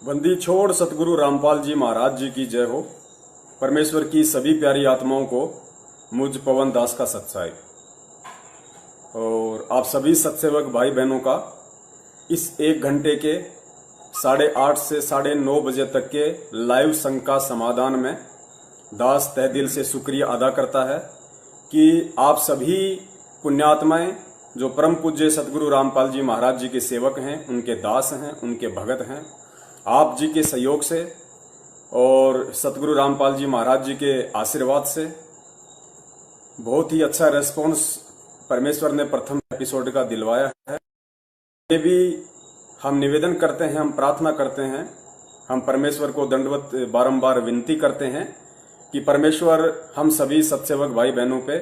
बंदी छोड़ सतगुरु रामपाल जी महाराज जी की जय हो। परमेश्वर की सभी प्यारी आत्माओं को मुझ पवन दास का सत्साई और आप सभी सत्सेवक भाई बहनों का इस 1 घंटे के 8:30 से 9:30 बजे तक के लाइव संघ का समाधान में दास तहे दिल से शुक्रिया अदा करता है कि आप सभी पुण्यात्माएं जो परम पूज्य सतगुरु रामपाल जी महाराज जी के सेवक हैं, उनके दास हैं, उनके भगत हैं, आप जी के सहयोग से और सतगुरु रामपाल जी महाराज जी के आशीर्वाद से बहुत ही अच्छा रेस्पॉन्स परमेश्वर ने प्रथम एपिसोड का दिलवाया है। ये भी हम निवेदन करते हैं, हम प्रार्थना करते हैं, हम परमेश्वर को दंडवत बारंबार विनती करते हैं कि परमेश्वर हम सभी सत्सेवक भाई बहनों पे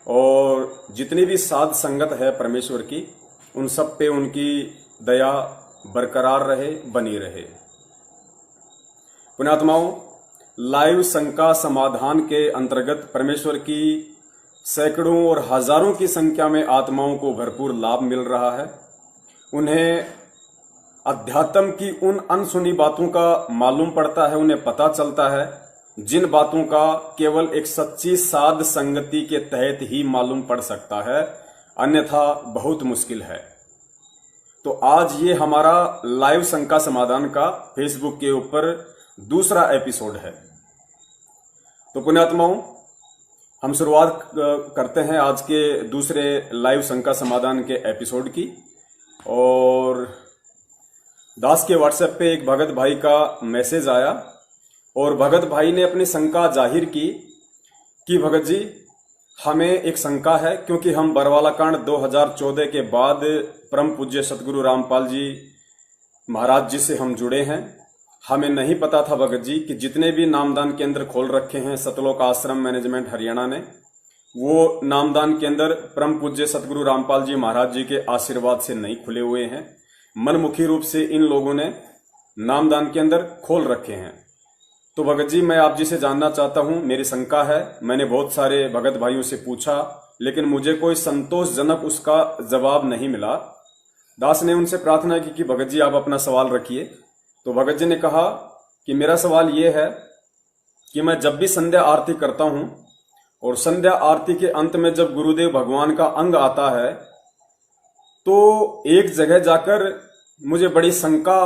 और जितनी भी साध संगत है परमेश्वर की, उन सब पे उनकी दया बरकरार रहे, बनी रहे। पुण्यात्माओं, लाइव संघ का समाधान के अंतर्गत परमेश्वर की सैकड़ों और हजारों की संख्या में आत्माओं को भरपूर लाभ मिल रहा है। उन्हें अध्यात्म की उन अनसुनी बातों का मालूम पड़ता है, उन्हें पता चलता है जिन बातों का केवल एक सच्ची साध संगति के तहत ही मालूम पड़ सकता है, अन्यथा बहुत मुश्किल है। तो आज ये हमारा लाइव संघ का समाधान का फेसबुक के ऊपर दूसरा एपिसोड है। तो पुण्यात्माओं, हम शुरुआत करते हैं आज के दूसरे लाइव संघ का समाधान के एपिसोड की। और दास के व्हाट्सएप पे एक भगत भाई का मैसेज आया और भगत भाई ने अपनी शंका जाहिर की कि भगत जी, हमें एक शंका है क्योंकि हम बरवाला कांड 2014 के बाद परम पूज्य सतगुरु रामपाल जी महाराज जी से हम जुड़े हैं। हमें नहीं पता था भगत जी कि जितने भी नामदान केंद्र खोल रखे हैं सतलोक आश्रम मैनेजमेंट हरियाणा ने, वो नामदान केंद्र परम पूज्य सतगुरु रामपाल जी महाराज जी के आशीर्वाद से नहीं खुले हुए हैं। मनमुखी रूप से इन लोगों ने नामदान केंद्र खोल रखे हैं। तो भगत जी, मैं आप जी से जानना चाहता हूं, मेरी शंका है। मैंने बहुत सारे भगत भाइयों से पूछा लेकिन मुझे कोई संतोषजनक उसका जवाब नहीं मिला। दास ने उनसे प्रार्थना की कि भगत जी आप अपना सवाल रखिए। तो भगत जी ने कहा कि मेरा सवाल यह है कि मैं जब भी संध्या आरती करता हूं और संध्या आरती के अंत में जब गुरुदेव भगवान का अंग आता है तो एक जगह जाकर मुझे बड़ी शंका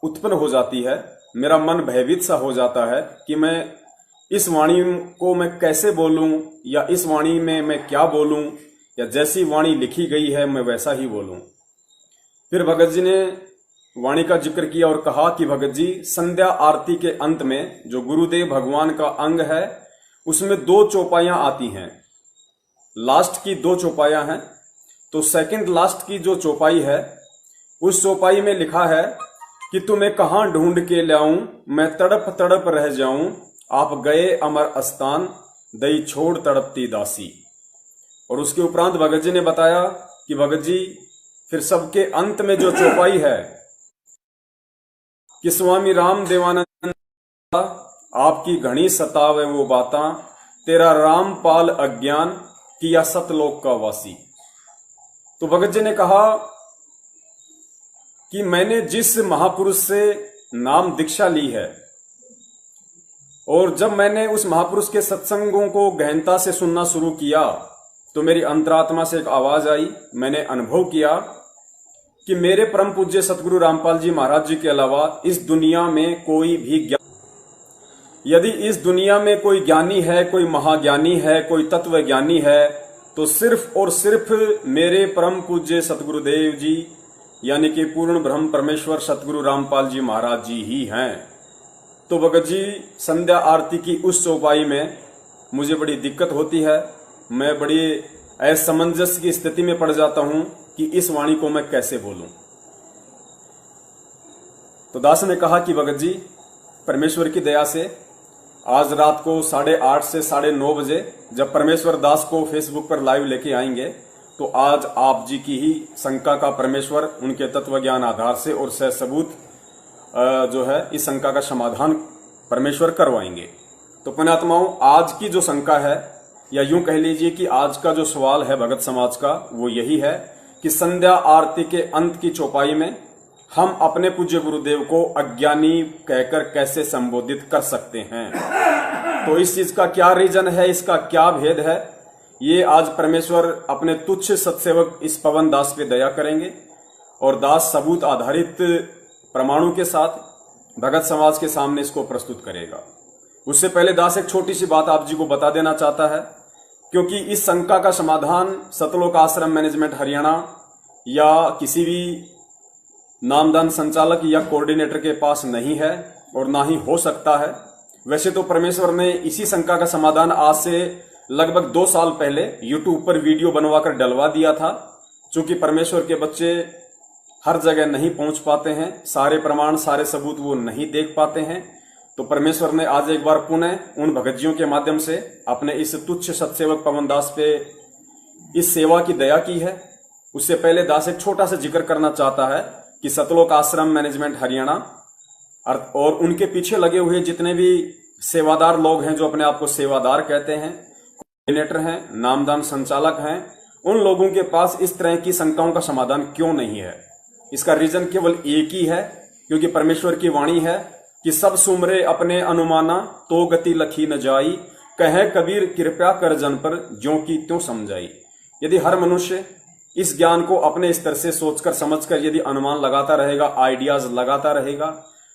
उत्पन्न हो जाती है। मेरा मन भयभीत सा हो जाता है कि मैं इस वाणी को मैं कैसे बोलूं या इस वाणी में मैं क्या बोलूं या जैसी वाणी लिखी गई है मैं वैसा ही बोलूं। फिर भगत जी ने वाणी का जिक्र किया और कहा कि भगत जी, संध्या आरती के अंत में जो गुरुदेव भगवान का अंग है उसमें 2 चौपाइयां आती हैं। लास्ट की 2 चौपाइयां हैं। तो सेकंड लास्ट की जो चौपाई है उस चौपाई में लिखा है कि तुम्हें कहां ढूंढ के लाऊं, मैं तड़प तड़प रह जाऊं, आप गए अमर स्थान, दई छोड़ तड़पती दासी। और उसके उपरांत भगत जी ने बताया कि भगत जी, फिर सबके अंत में जो चौपाई है कि स्वामी राम देवानंद आपकी घनी सतावे वो बातां, तेरा रामपाल अज्ञान किया सतलोक का वासी। तो भगत जी ने कहा कि मैंने जिस महापुरुष से नाम दीक्षा ली है और जब मैंने उस महापुरुष के सत्संगों को गहनता से सुनना शुरू किया तो मेरी अंतरात्मा से एक आवाज आई। मैंने अनुभव किया कि मेरे परम पूज्य सतगुरु रामपाल जी महाराज जी के अलावा इस दुनिया में कोई भी यदि इस दुनिया में कोई ज्ञानी है, कोई महाज्ञानी है, कोई तत्व ज्ञानी है तो सिर्फ और सिर्फ मेरे परम पूज्य सतगुरुदेव जी यानी कि पूर्ण ब्रह्म परमेश्वर सतगुरु रामपाल जी महाराज जी ही हैं। तो भगत जी, संध्या आरती की उस चौपाई में मुझे बड़ी दिक्कत होती है। मैं बड़ी असमंजस की स्थिति में पड़ जाता हूं कि इस वाणी को मैं कैसे बोलूं। तो दास ने कहा कि भगत जी, परमेश्वर की दया से आज रात को 8:30 से 9:30 बजे जब परमेश्वर दास को फेसबुक पर लाइव लेके आएंगे तो आज आप जी की ही शंका का परमेश्वर उनके तत्व ज्ञान आधार से और सह सबूत जो है इस शंका का समाधान परमेश्वर करवाएंगे। तो पुण्यात्माओं, आज की जो शंका है या यूं कह लीजिए कि आज का जो सवाल है भगत समाज का वो यही है कि संध्या आरती के अंत की चौपाई में हम अपने पूज्य गुरुदेव को अज्ञानी कहकर कैसे संबोधित कर सकते हैं। तो इस चीज का क्या रीजन है, इसका क्या भेद है, ये आज परमेश्वर अपने तुच्छ सत्सेवक इस पवन दास पे दया करेंगे और दास सबूत आधारित प्रमाणों के साथ भगत समाज के सामने इसको प्रस्तुत करेगा। उससे पहले दास एक छोटी सी बात आप जी को बता देना चाहता है, क्योंकि इस शंका का समाधान सतलोक आश्रम मैनेजमेंट हरियाणा या किसी भी नामदान संचालक या कोऑर्डिनेटर के पास नहीं है और ना ही हो सकता है। वैसे तो परमेश्वर ने इसी शंका का समाधान आज से लगभग 2 साल पहले YouTube पर वीडियो बनवाकर डलवा दिया था। चूंकि परमेश्वर के बच्चे हर जगह नहीं पहुंच पाते हैं, सारे प्रमाण सारे सबूत वो नहीं देख पाते हैं, तो परमेश्वर ने आज एक बार पुनः उन भगतजियों के माध्यम से अपने इस तुच्छ सत्सेवक पवन दास पे इस सेवा की दया की है। उससे पहले दास एक छोटा सा जिक्र करना चाहता है कि सतलोक आश्रम मैनेजमेंट हरियाणा और उनके पीछे लगे हुए जितने भी सेवादार लोग हैं, जो अपने आप को सेवादार कहते हैं, कोऑर्डिनेटर हैं, नामदान संचालक हैं, उन लोगों के पास इस तरह की शंकाओं का समाधान क्यों नहीं है। इसका रीजन केवल एक ही है, क्योंकि परमेश्वर की वाणी है कि सब सुमरे अपने अनुमाना तो गति लखी न जाई, कहे कबीर कृपया कर जन पर ज्यों की त्यों समझाई। यदि हर मनुष्य इस ज्ञान को अपने स्तर से सोचकर समझकर यदि अनुमान लगाता रहेगा, आइडियाज लगाता रहेगा,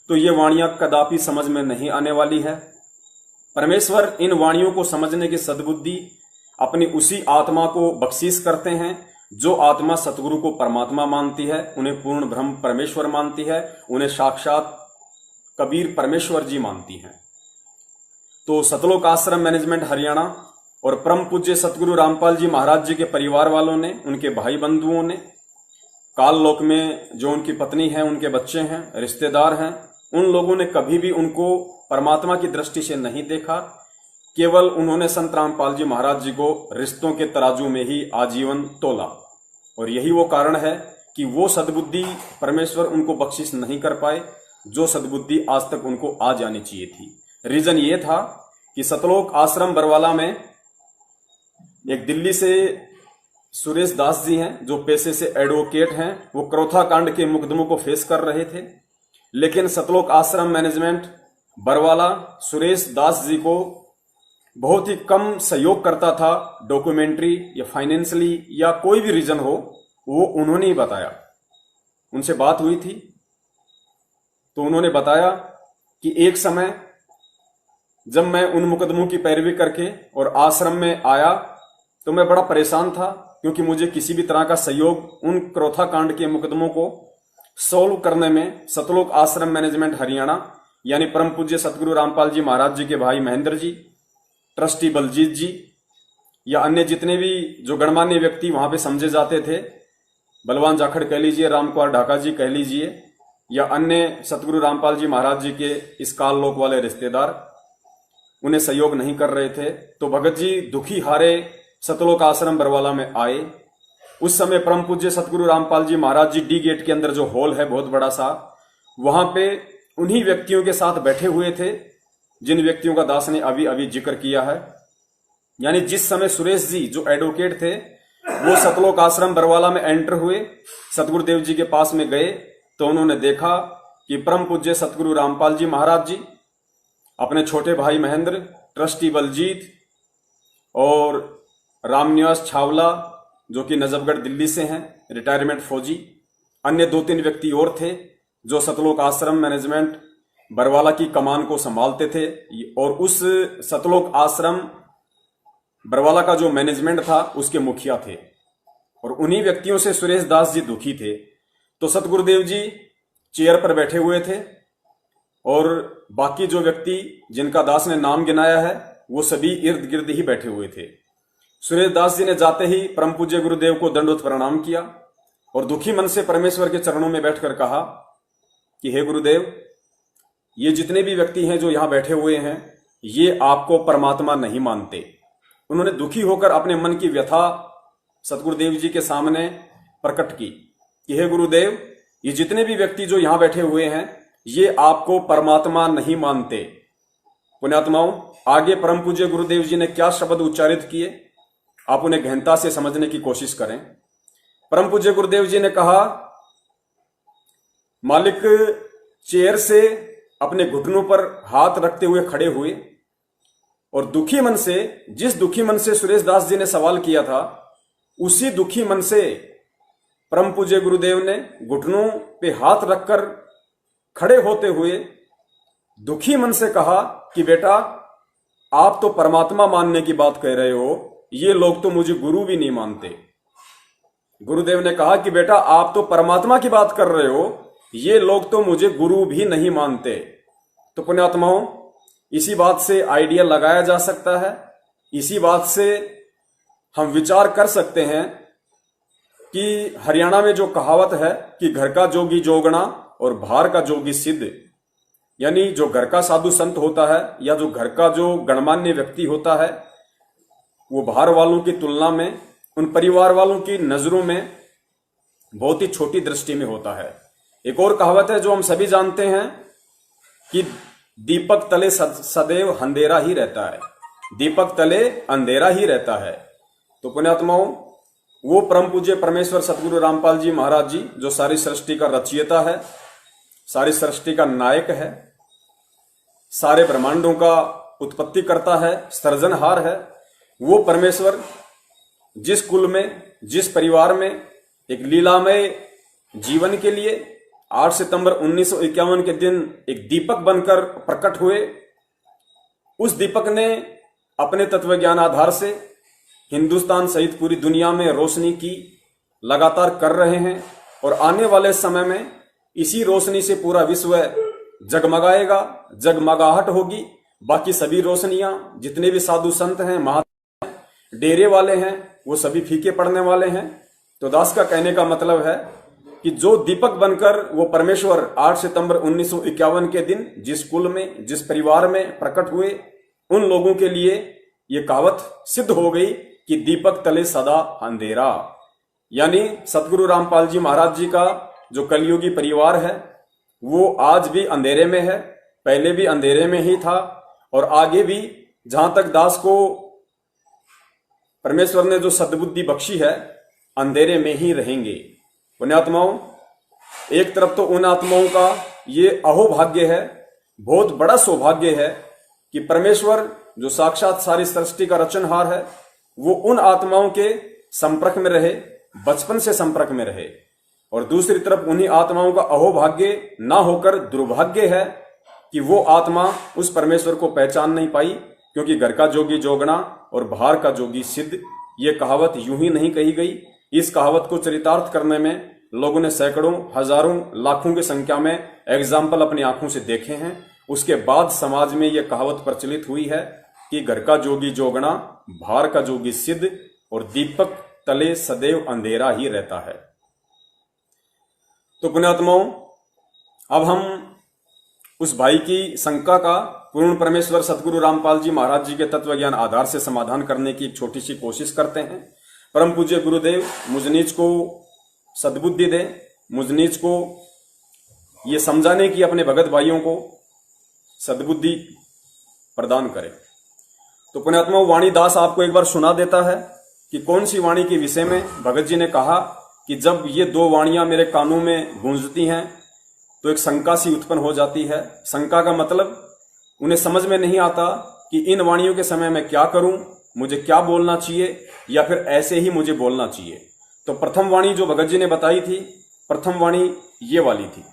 तो ये वाणियां कदापि समझ में नहीं आने वाली है। परमेश्वर इन वाणियों को समझने की सद्बुद्धि अपनी उसी आत्मा को बख्शीश करते हैं जो आत्मा सतगुरु को परमात्मा मानती है, उन्हें पूर्ण ब्रह्म परमेश्वर मानती है, उन्हें साक्षात कबीर परमेश्वर जी मानती हैं। तो सतलोक आश्रम मैनेजमेंट हरियाणा और परम पूज्य सतगुरु रामपाल जी महाराज जी के परिवार वालों ने, उनके भाई बंधुओं ने, काल लोक में जो उनकी पत्नी है, उनके बच्चे हैं, रिश्तेदार हैं, उन लोगों ने कभी भी उनको परमात्मा की दृष्टि से नहीं देखा। केवल उन्होंने संत रामपाल जी महाराज जी को रिश्तों के तराजू में ही आजीवन तोला, और यही वो कारण है कि वो सद्बुद्धि परमेश्वर उनको बख्शिश नहीं कर पाए जो सद्बुद्धि आज तक उनको आ जानी चाहिए थी। रीजन ये था कि सतलोक आश्रम बरवाला में एक दिल्ली से सुरेश दास जी हैं, जो पेशे से एडवोकेट हैं। वो क्रोथा कांड के मुकदमों को फेस कर रहे थे, लेकिन सतलोक आश्रम मैनेजमेंट बरवाला सुरेश दास जी को बहुत ही कम सहयोग करता था, डॉक्यूमेंट्री या फाइनेंशियली या कोई भी रीजन हो, वो उन्होंने ही बताया। उनसे बात हुई थी तो उन्होंने बताया कि एक समय जब मैं उन मुकदमों की पैरवी करके और आश्रम में आया तो मैं बड़ा परेशान था, क्योंकि मुझे किसी भी तरह का सहयोग उन क्रोथा कांड के मुकदमों को सोल्व करने में सतलोक आश्रम मैनेजमेंट हरियाणा यानी परम पूज्य सतगुरु रामपाल जी महाराज जी के भाई महेंद्र जी, ट्रस्टी बलजीत जी या अन्य जितने भी जो गणमान्य व्यक्ति वहां पे समझे जाते थे, बलवान जाखड़ कह लीजिए, रामकुमार ढाका जी कह लीजिए, या अन्य सतगुरु रामपाल जी महाराज जी के इस काल लोक वाले रिश्तेदार, उन्हें सहयोग नहीं कर रहे थे। तो भगत जी दुखी हारे सतलोक आश्रम बरवाला में आए। उस समय परम पूज्य सतगुरु रामपाल जी महाराज जी डी गेट के अंदर जो हॉल है बहुत बड़ा सा, वहां पे उन्हीं व्यक्तियों के साथ बैठे हुए थे जिन व्यक्तियों का दास ने अभी अभी जिक्र किया है। यानी जिस समय सुरेश जी जो एडवोकेट थे वो सतलोक आश्रम बरवाला में एंटर हुए, सतगुरुदेव जी के पास में गए, तो उन्होंने देखा कि परम पूज्य सतगुरु रामपाल जी महाराज जी अपने छोटे भाई महेंद्र, ट्रस्टी बलजीत और रामनिवास छावला जो कि नजफगढ़ दिल्ली से हैं, रिटायरमेंट फौजी, अन्य 2-3 व्यक्ति और थे जो सतलोक आश्रम मैनेजमेंट बरवाला की कमान को संभालते थे। और उस सतलोक आश्रम बरवाला का जो मैनेजमेंट था उसके मुखिया थे, और उन्हीं व्यक्तियों से सुरेश दास जी दुखी थे। तो सतगुरुदेव जी चेयर पर बैठे हुए थे और बाकी जो व्यक्ति जिनका दास ने नाम गिनाया है वो सभी इर्द गिर्द ही बैठे हुए थे। सुरेश दास जी ने जाते ही परम पूज्य गुरुदेव को दंडवत प्रणाम किया और दुखी मन से परमेश्वर के चरणों में बैठकर कहा कि हे गुरुदेव, ये जितने भी व्यक्ति हैं जो यहां बैठे हुए हैं ये आपको परमात्मा नहीं मानते। उन्होंने दुखी होकर अपने मन की व्यथा सतगुरुदेव जी के सामने प्रकट की कि हे गुरुदेव, ये जितने भी व्यक्ति जो यहां बैठे हुए हैं ये आपको परमात्मा नहीं मानते। पुण्यात्माओं, आगे परम पूज्य गुरुदेव जी ने क्या शब्द उच्चारित किए आप उन्हें गहनता से समझने की कोशिश करें। परम पूज्य गुरुदेव जी ने कहा मालिक चेयर से अपने घुटनों पर हाथ रखते हुए खड़े हुए और दुखी मन से, जिस दुखी मन से सुरेश दास जी ने सवाल किया था, उसी दुखी मन से परम पूज्य गुरुदेव ने घुटनों पे हाथ रखकर खड़े होते हुए दुखी मन से कहा कि बेटा, आप तो परमात्मा मानने की बात कह रहे हो, ये लोग तो मुझे गुरु भी नहीं मानते। गुरुदेव ने कहा कि बेटा, आप तो परमात्मा की बात कर रहे हो, ये लोग तो मुझे गुरु भी नहीं मानते। तो पुण्यात्माओं, इसी बात से आइडिया लगाया जा सकता है, इसी बात से हम विचार कर सकते हैं कि हरियाणा में जो कहावत है कि घर का जोगी जोगना और बाहर का जोगी सिद्ध, यानी जो घर का साधु संत होता है या जो घर का जो गणमान्य व्यक्ति होता है, वो बाहर वालों की तुलना में, उन परिवार वालों की नजरों में बहुत ही छोटी दृष्टि में होता है। एक और कहावत है जो हम सभी जानते हैं कि दीपक तले सदैव अंधेरा ही रहता है, दीपक तले अंधेरा ही रहता है। तो पुण्यात्माओं, वो परम पूज्य परमेश्वर सतगुरु रामपाल जी महाराज जी, जो सारी सृष्टि का रचयिता है, सारी सृष्टि का नायक है, सारे ब्रह्मांडों का उत्पत्ति करता है, सृजनहार है, वो परमेश्वर जिस कुल में, जिस परिवार में एक लीलामय जीवन के लिए 8 सितंबर 1951 के दिन एक दीपक बनकर प्रकट हुए, उस दीपक ने अपने तत्वज्ञान आधार से हिंदुस्तान सहित पूरी दुनिया में रोशनी की लगातार कर रहे हैं और आने वाले समय में इसी रोशनी से पूरा विश्व जगमगाएगा, जगमगाहट होगी। बाकी सभी रोशनियां, जितने भी साधु संत हैं, महात्मा डेरे वाले हैं, वो सभी फीके पड़ने वाले हैं। तो दास का कहने का मतलब है कि जो दीपक बनकर वो परमेश्वर 8 सितंबर 1951 के दिन जिस कुल में, जिस परिवार में प्रकट हुए, उन लोगों के लिए ये कहावत सिद्ध हो गई कि दीपक तले सदा अंधेरा। यानी सतगुरु रामपाल जी महाराज जी का जो कलयुगी परिवार है वो आज भी अंधेरे में है, पहले भी अंधेरे में ही था और आगे भी, जहां तक दास को परमेश्वर ने जो सद्बुद्धि बख्शी है, अंधेरे में ही रहेंगे। पुण्यात्माओं, एक तरफ तो उन आत्माओं का ये अहोभाग्य है, बहुत बड़ा सौभाग्य है कि परमेश्वर जो साक्षात सारी सृष्टि का रचनहार है, वो उन आत्माओं के संपर्क में रहे, बचपन से संपर्क में रहे। और दूसरी तरफ उन्हीं आत्माओं का अहोभाग्य ना होकर दुर्भाग्य है कि वो आत्मा उस परमेश्वर को पहचान नहीं पाई, क्योंकि घर का जोगी जोगना और बाहर का जोगी सिद्ध, ये कहावत यूं ही नहीं कही गई। इस कहावत को चरितार्थ करने में लोगों ने सैकड़ों, हजारों, लाखों की संख्या में एग्जाम्पल अपनी आंखों से देखे हैं। उसके बाद समाज में यह कहावत प्रचलित हुई है कि घर का जोगी जोगना, बाहर का जोगी सिद्ध और दीपक तले सदैव अंधेरा ही रहता है। तो पुण्यात्माओं, अब हम उस भाई की शंका का पूर्ण परमेश्वर सतगुरु रामपाल जी महाराज जी के तत्वज्ञान आधार से समाधान करने की एक छोटी सी कोशिश करते हैं। परम पूज्य गुरुदेव मुझ नीच को सद्बुद्धि दे, मुझ नीच को ये समझाने की अपने भगत भाइयों को सद्बुद्धि प्रदान करे। तो पुण्यात्मा, वाणी दास आपको एक बार सुना देता है कि कौन सी वाणी के विषय में भगत जी ने कहा कि जब ये दो वाणियां मेरे कानों में गूंजती हैं तो एक शंका सी उत्पन्न हो जाती है। शंका का मतलब उन्हें समझ में नहीं आता कि इन वाणियों के समय मैं क्या करूं, मुझे क्या बोलना चाहिए या फिर ऐसे ही मुझे बोलना चाहिए। तो प्रथम वाणी जो भगत जी ने बताई थी, प्रथम वाणी ये वाली थी।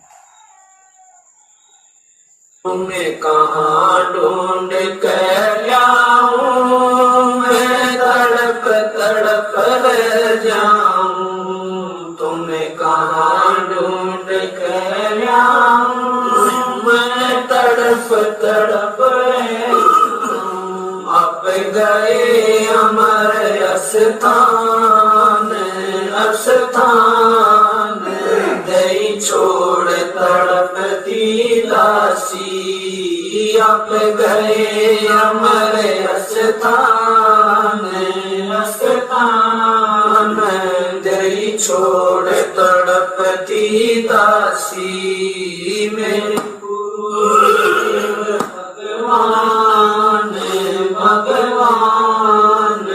तुम्हें कहाँ ढूंढ कर लाऊं, मैं तड़प तड़प रह जाऊं। तुम्हें कहाँ ढूंढ कर लाऊं, मैं तड़प तड़प रह जाऊं। अब गए अमर अस्थान, अस्थान दई छोड़ तड़पती दासी। अब गए अमर अस्थान, अस्थान दई छोड़ तड़पती दासी। मेरे भगवान, भगवान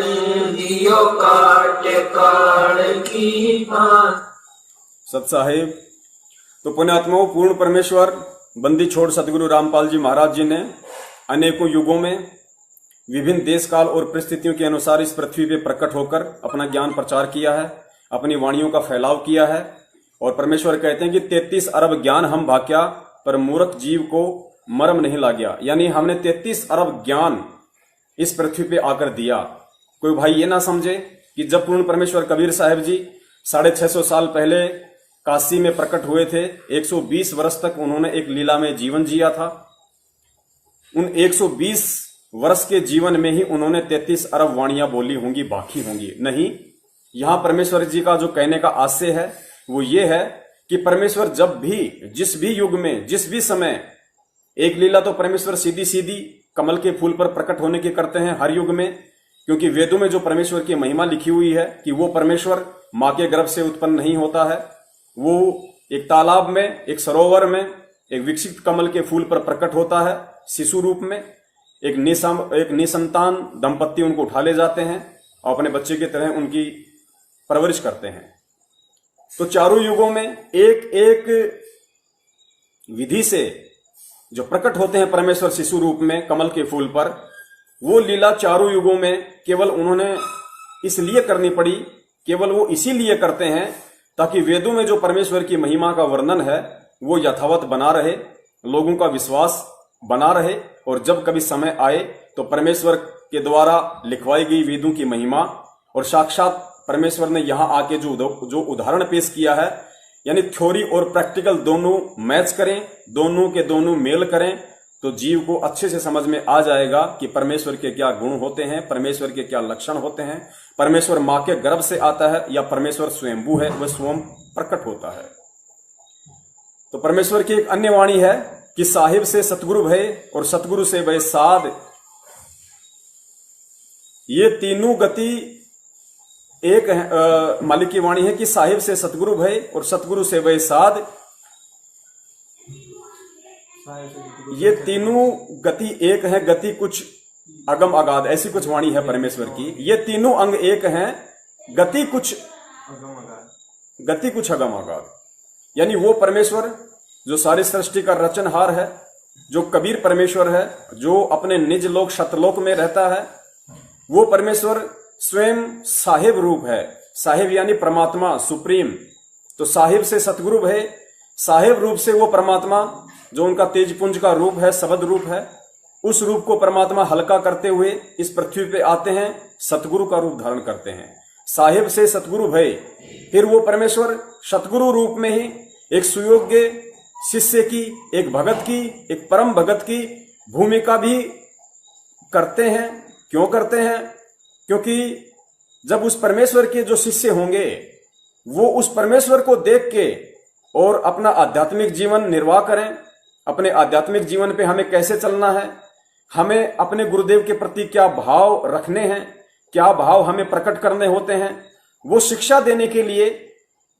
दियो काट काट की बात। सत साहेब, तो पुण्यात्माओं, पूर्ण परमेश्वर बंदी छोड़ सतगुरु रामपाल जी महाराज जी ने अनेकों युगों में विभिन्न देश काल और परिस्थितियों के अनुसार इस पृथ्वी पे प्रकट होकर अपना ज्ञान प्रचार किया है, अपनी वाणियों का फैलाव किया है। और परमेश्वर कहते हैं कि 33 अरब ज्ञान हम भाग्या, पर मूर्ख जीव को मर्म नहीं लागया। यानी हमने 33 अरब ज्ञान इस पृथ्वी पे आकर दिया। कोई भाई ये ना समझे कि जब पूर्ण परमेश्वर कबीर साहब जी 650 साल पहले काशी में प्रकट हुए थे, 120 वर्ष तक उन्होंने एक लीला में जीवन जिया था। उन 120 वर्ष के जीवन में ही उन्होंने 33 अरब वाणियां बोली होंगी, बाकी होंगी नहीं। यहां परमेश्वर जी का जो कहने का आशय है वो ये है कि परमेश्वर जब भी, जिस भी युग में, जिस भी समय, एक लीला तो परमेश्वर सीधी सीधी कमल के फूल पर प्रकट होने की करते हैं हर युग में, क्योंकि वेदों में जो परमेश्वर की महिमा लिखी हुई है कि वो परमेश्वर मां के गर्भ से उत्पन्न नहीं होता है, वो एक तालाब में, एक सरोवर में, एक विकसित कमल के फूल पर प्रकट होता है शिशु रूप में। एक निसंतान दंपत्ति उनको उठा ले जाते हैं और अपने बच्चे की तरह उनकी परवरिश करते हैं। तो चारों युगों में एक एक विधि से जो प्रकट होते हैं परमेश्वर शिशु रूप में कमल के फूल पर, वो लीला चारों युगों में केवल उन्होंने इसलिए करनी पड़ी, केवल वो इसीलिए करते हैं ताकि वेदों में जो परमेश्वर की महिमा का वर्णन है वो यथावत बना रहे, लोगों का विश्वास बना रहे, और जब कभी समय आए तो परमेश्वर के द्वारा लिखवाई गई वेदों की महिमा और साक्षात परमेश्वर ने यहां आके जो उदाहरण पेश किया है, यानी थ्योरी और प्रैक्टिकल दोनों मैच करें, दोनों के दोनों मेल करें, तो जीव को अच्छे से समझ में आ जाएगा कि परमेश्वर के क्या गुण होते हैं, परमेश्वर के क्या लक्षण होते हैं, परमेश्वर मां के गर्भ से आता है या परमेश्वर स्वयंभू है, वह स्वयं प्रकट होता है। तो परमेश्वर की एक अन्य वाणी है कि साहिब से सतगुरु भय और सतगुरु से भय साध, ये तीनों गति एक है। मालिक की वाणी है कि साहिब से सतगुरु भय और सतगुरु से भय साध, ये तीनों गति एक है, गति कुछ अगम अगाध, ऐसी कुछ वाणी है परमेश्वर की। ये तीनों अंग एक हैं, गति कुछ अगम अगाध। यानी वो परमेश्वर जो सारी सृष्टि का रचनहार है, जो कबीर परमेश्वर है, जो अपने निज लोक शतलोक में रहता है, वो परमेश्वर स्वयं साहिब रूप है। साहिब यानी परमात्मा, सुप्रीम। तो साहिब से सतगुरु है, साहिब रूप से वो परमात्मा जो उनका तेजपुंज का रूप है, शब्द रूप है, उस रूप को परमात्मा हल्का करते हुए इस पृथ्वी पे आते हैं, सतगुरु का रूप धारण करते हैं। साहिब से सतगुरु भय, फिर वो परमेश्वर सतगुरु रूप में ही एक सुयोग्य शिष्य की, एक भगत की, एक परम भगत की भूमिका भी करते हैं। क्यों करते हैं? क्योंकि जब उस परमेश्वर के जो शिष्य होंगे वो उस परमेश्वर को देख के और अपना आध्यात्मिक जीवन निर्वाह करें, अपने आध्यात्मिक जीवन पे हमें कैसे चलना है, हमें अपने गुरुदेव के प्रति क्या भाव रखने हैं, क्या भाव हमें प्रकट करने होते हैं, वो शिक्षा देने के लिए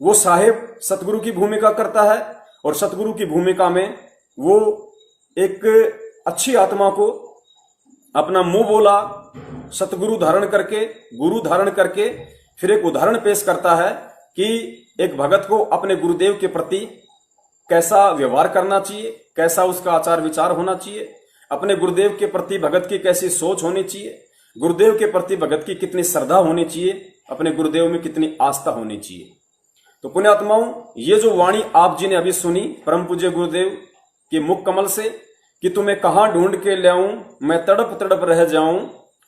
वो साहिब सतगुरु की भूमिका करता है। और सतगुरु की भूमिका में वो एक अच्छी आत्मा को अपना मुंह बोला सतगुरु धारण करके, गुरु धारण करके फिर एक उदाहरण पेश करता है कि एक भगत को अपने गुरुदेव के प्रति कैसा व्यवहार करना चाहिए, कैसा उसका आचार विचार होना चाहिए, अपने गुरुदेव के प्रति भगत की कैसी सोच होनी चाहिए, गुरुदेव के प्रति भगत की कितनी श्रद्धा होनी चाहिए, अपने गुरुदेव में कितनी आस्था होनी चाहिए। तो पुण्यात्माओं, ये जो वाणी आप जी ने अभी सुनी परम पूज्य गुरुदेव के मुख कमल से कि तुम्हें कहां ढूंढ के लाऊं, मैं तड़प तड़प रह जाऊं,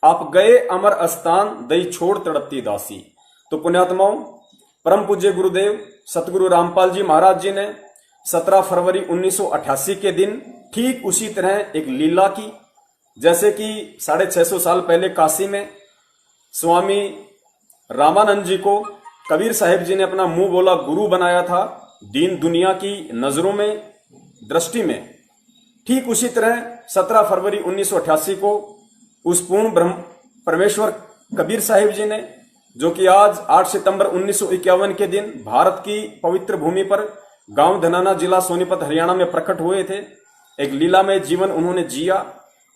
आप गए अमर अस्थान दई छोड़ तड़पती दासी। तो पुण्यात्माओं, परम पूज्य गुरुदेव सतगुरु रामपाल जी महाराज जी ने 17 फरवरी 1988 के दिन ठीक उसी तरह एक लीला की, जैसे कि 650 साल पहले काशी में स्वामी रामानंद जी को कबीर साहिब जी ने अपना मुंह बोला गुरु बनाया था दीन दुनिया की नजरों में, दृष्टि में, ठीक उसी तरह 17 फरवरी 1988 को उस पूर्ण ब्रह्म परमेश्वर कबीर साहिब जी ने, जो कि आज 8 सितंबर 1951 के दिन भारत की पवित्र भूमि पर गांव धनाना जिला सोनीपत हरियाणा में प्रकट हुए थे, एक लीला में जीवन उन्होंने जिया।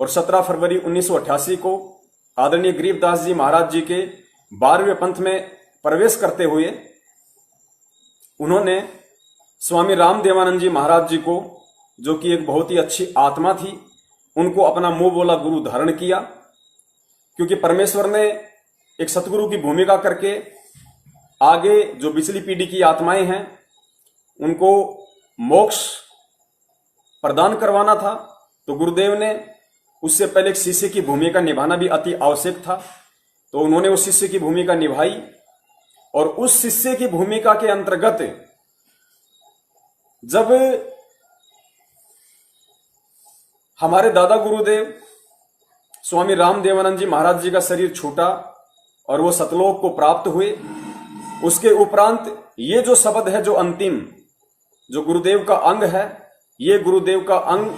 और 17 फरवरी 1988 को आदरणीय गरीबदास जी महाराज जी के 12वें पंथ में प्रवेश करते हुए उन्होंने स्वामी राम देवानंद जी महाराज जी को, जो कि एक बहुत ही अच्छी आत्मा थी, उनको अपना मुंह बोला गुरु धारण किया, क्योंकि परमेश्वर ने एक सतगुरु की भूमिका करके आगे जो पिछली पीढ़ी की आत्माएं हैं उनको मोक्ष प्रदान करवाना था। तो गुरुदेव ने उससे पहले एक शिष्य की भूमिका निभाना भी अति आवश्यक था, तो उन्होंने उस शिष्य की भूमिका निभाई। और उस शिष्य की भूमिका के अंतर्गत जब हमारे दादा गुरुदेव स्वामी राम देवानंद जी महाराज जी का शरीर छूटा और वो सतलोक को प्राप्त हुए, उसके उपरांत ये जो शब्द है, जो अंतिम, जो गुरुदेव का अंग है, ये गुरुदेव का अंग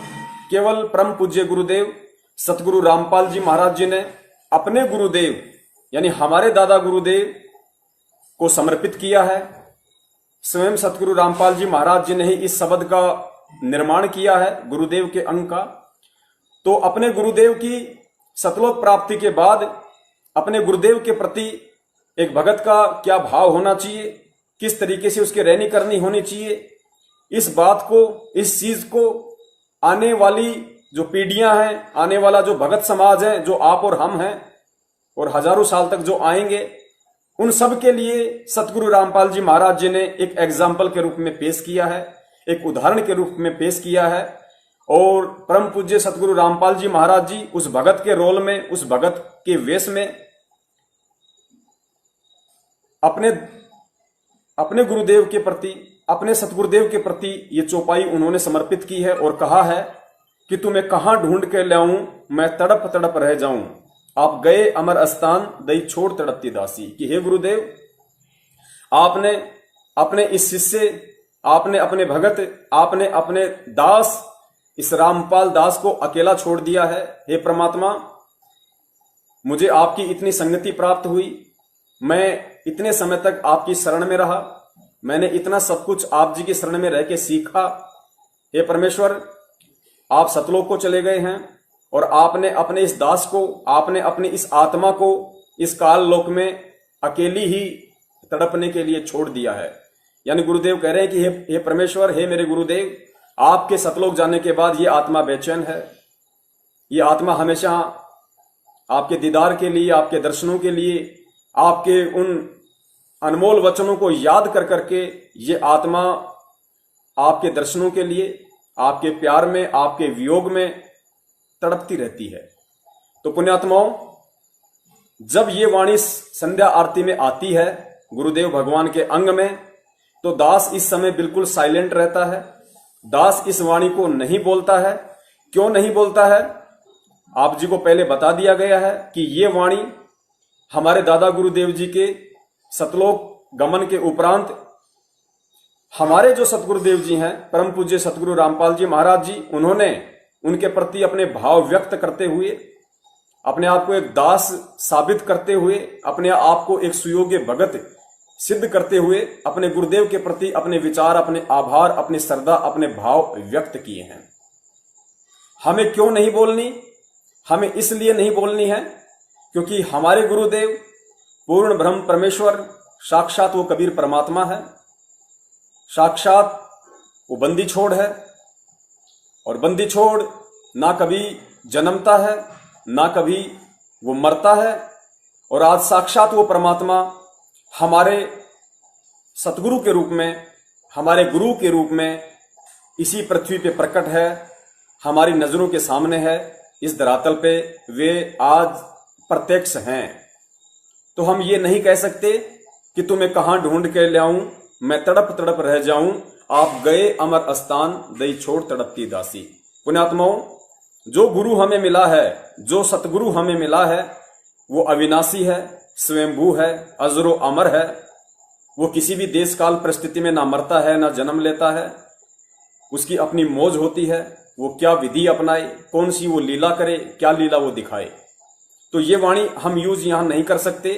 केवल परम पूज्य गुरुदेव सतगुरु रामपाल जी महाराज जी ने अपने गुरुदेव यानी हमारे दादा गुरुदेव को समर्पित किया है। स्वयं सतगुरु रामपाल जी महाराज जी ने ही इस शब्द का निर्माण किया है, गुरुदेव के अंग का। तो अपने गुरुदेव की सतलोक प्राप्ति के बाद अपने गुरुदेव के प्रति एक भगत का क्या भाव होना चाहिए, किस तरीके से उसकी रहनी करनी होनी चाहिए, इस बात को, इस चीज को आने वाली जो पीढ़ियां हैं, आने वाला जो भगत समाज है, जो आप और हम हैं, और हजारों साल तक जो आएंगे, उन सब के लिए सतगुरु रामपाल जी महाराज जी ने एक एग्जाम्पल के रूप में पेश किया है, एक उदाहरण के रूप में पेश किया है। और परम पूज्य सतगुरु रामपाल जी महाराज जी उस भगत के रोल में, उस भगत के वेश में अपने गुरुदेव के प्रति, अपने सतगुरुदेव के प्रति ये चौपाई उन्होंने समर्पित की है और कहा है कि तुम्हें कहां ढूंढ के लाऊं, मैं तड़प तड़प रह जाऊं, आप गए अमर स्थान, दई छोड़ तड़पती दासी। कि हे गुरुदेव, आपने अपने इस शिष्य, आपने अपने भगत, आपने अपने दास, इस रामपाल दास को अकेला छोड़ दिया है। हे परमात्मा, मुझे आपकी इतनी संगति प्राप्त हुई, मैं इतने समय तक आपकी शरण में रहा, मैंने इतना सब कुछ आप जी की शरण में रह के सीखा। हे परमेश्वर, आप सतलोक को चले गए हैं और आपने अपने इस दास को, आपने अपनी इस आत्मा को इस काल लोक में अकेली ही तड़पने के लिए छोड़ दिया है। यानी गुरुदेव कह रहे हैं कि हे परमेश्वर, हे मेरे गुरुदेव, आपके सतलोक जाने के बाद ये आत्मा बेचैन है, ये आत्मा हमेशा आपके दीदार के लिए, आपके दर्शनों के लिए, आपके उन अनमोल वचनों को याद कर करके ये आत्मा आपके दर्शनों के लिए, आपके प्यार में, आपके वियोग में तड़पती रहती है। तो पुण्यात्माओं, जब ये वाणी संध्या आरती में आती है गुरुदेव भगवान के अंग में, तो दास इस समय बिल्कुल साइलेंट रहता है। दास इस वाणी को नहीं बोलता है। क्यों नहीं बोलता है? आप जी को पहले बता दिया गया है कि ये वाणी हमारे दादा गुरुदेव जी के सतलोक गमन के उपरांत हमारे जो सतगुरुदेव जी हैं, परम पूज्य सतगुरु रामपाल जी महाराज जी, उन्होंने उनके प्रति अपने भाव व्यक्त करते हुए, अपने आप को एक दास साबित करते हुए, अपने आप को एक सुयोग्य भगत सिद्ध करते हुए अपने गुरुदेव के प्रति अपने विचार, अपने आभार, अपनी श्रद्धा, अपने भाव व्यक्त किए हैं। हमें क्यों नहीं बोलनी? हमें इसलिए नहीं बोलनी है क्योंकि हमारे गुरुदेव पूर्ण ब्रह्म परमेश्वर, साक्षात वो कबीर परमात्मा है, साक्षात वो बंदी छोड़ है, और बंदी छोड़ ना कभी जन्मता है, ना कभी वो मरता है। और आज साक्षात वो परमात्मा हमारे सतगुरु के रूप में, हमारे गुरु के रूप में इसी पृथ्वी पे प्रकट है, हमारी नजरों के सामने है, इस धरातल पे वे आज प्रत्यक्ष हैं। तो हम ये नहीं कह सकते कि तुम्हें कहां ढूंढ के लाऊं, मैं तड़प तड़प रह जाऊं, आप गए अमर स्थान, दई छोड़ तड़पती दासी। पुण्यात्माओं, जो गुरु हमें मिला है, जो सतगुरु हमें मिला है, वो अविनाशी है, स्वयंभू है, अजरो अमर है। वो किसी भी देश काल परिस्थिति में ना मरता है, ना जन्म लेता है। उसकी अपनी मौज होती है, वो क्या विधि अपनाए, कौन सी वो लीला करे, क्या लीला वो दिखाए। तो ये वाणी हम यूज यहां नहीं कर सकते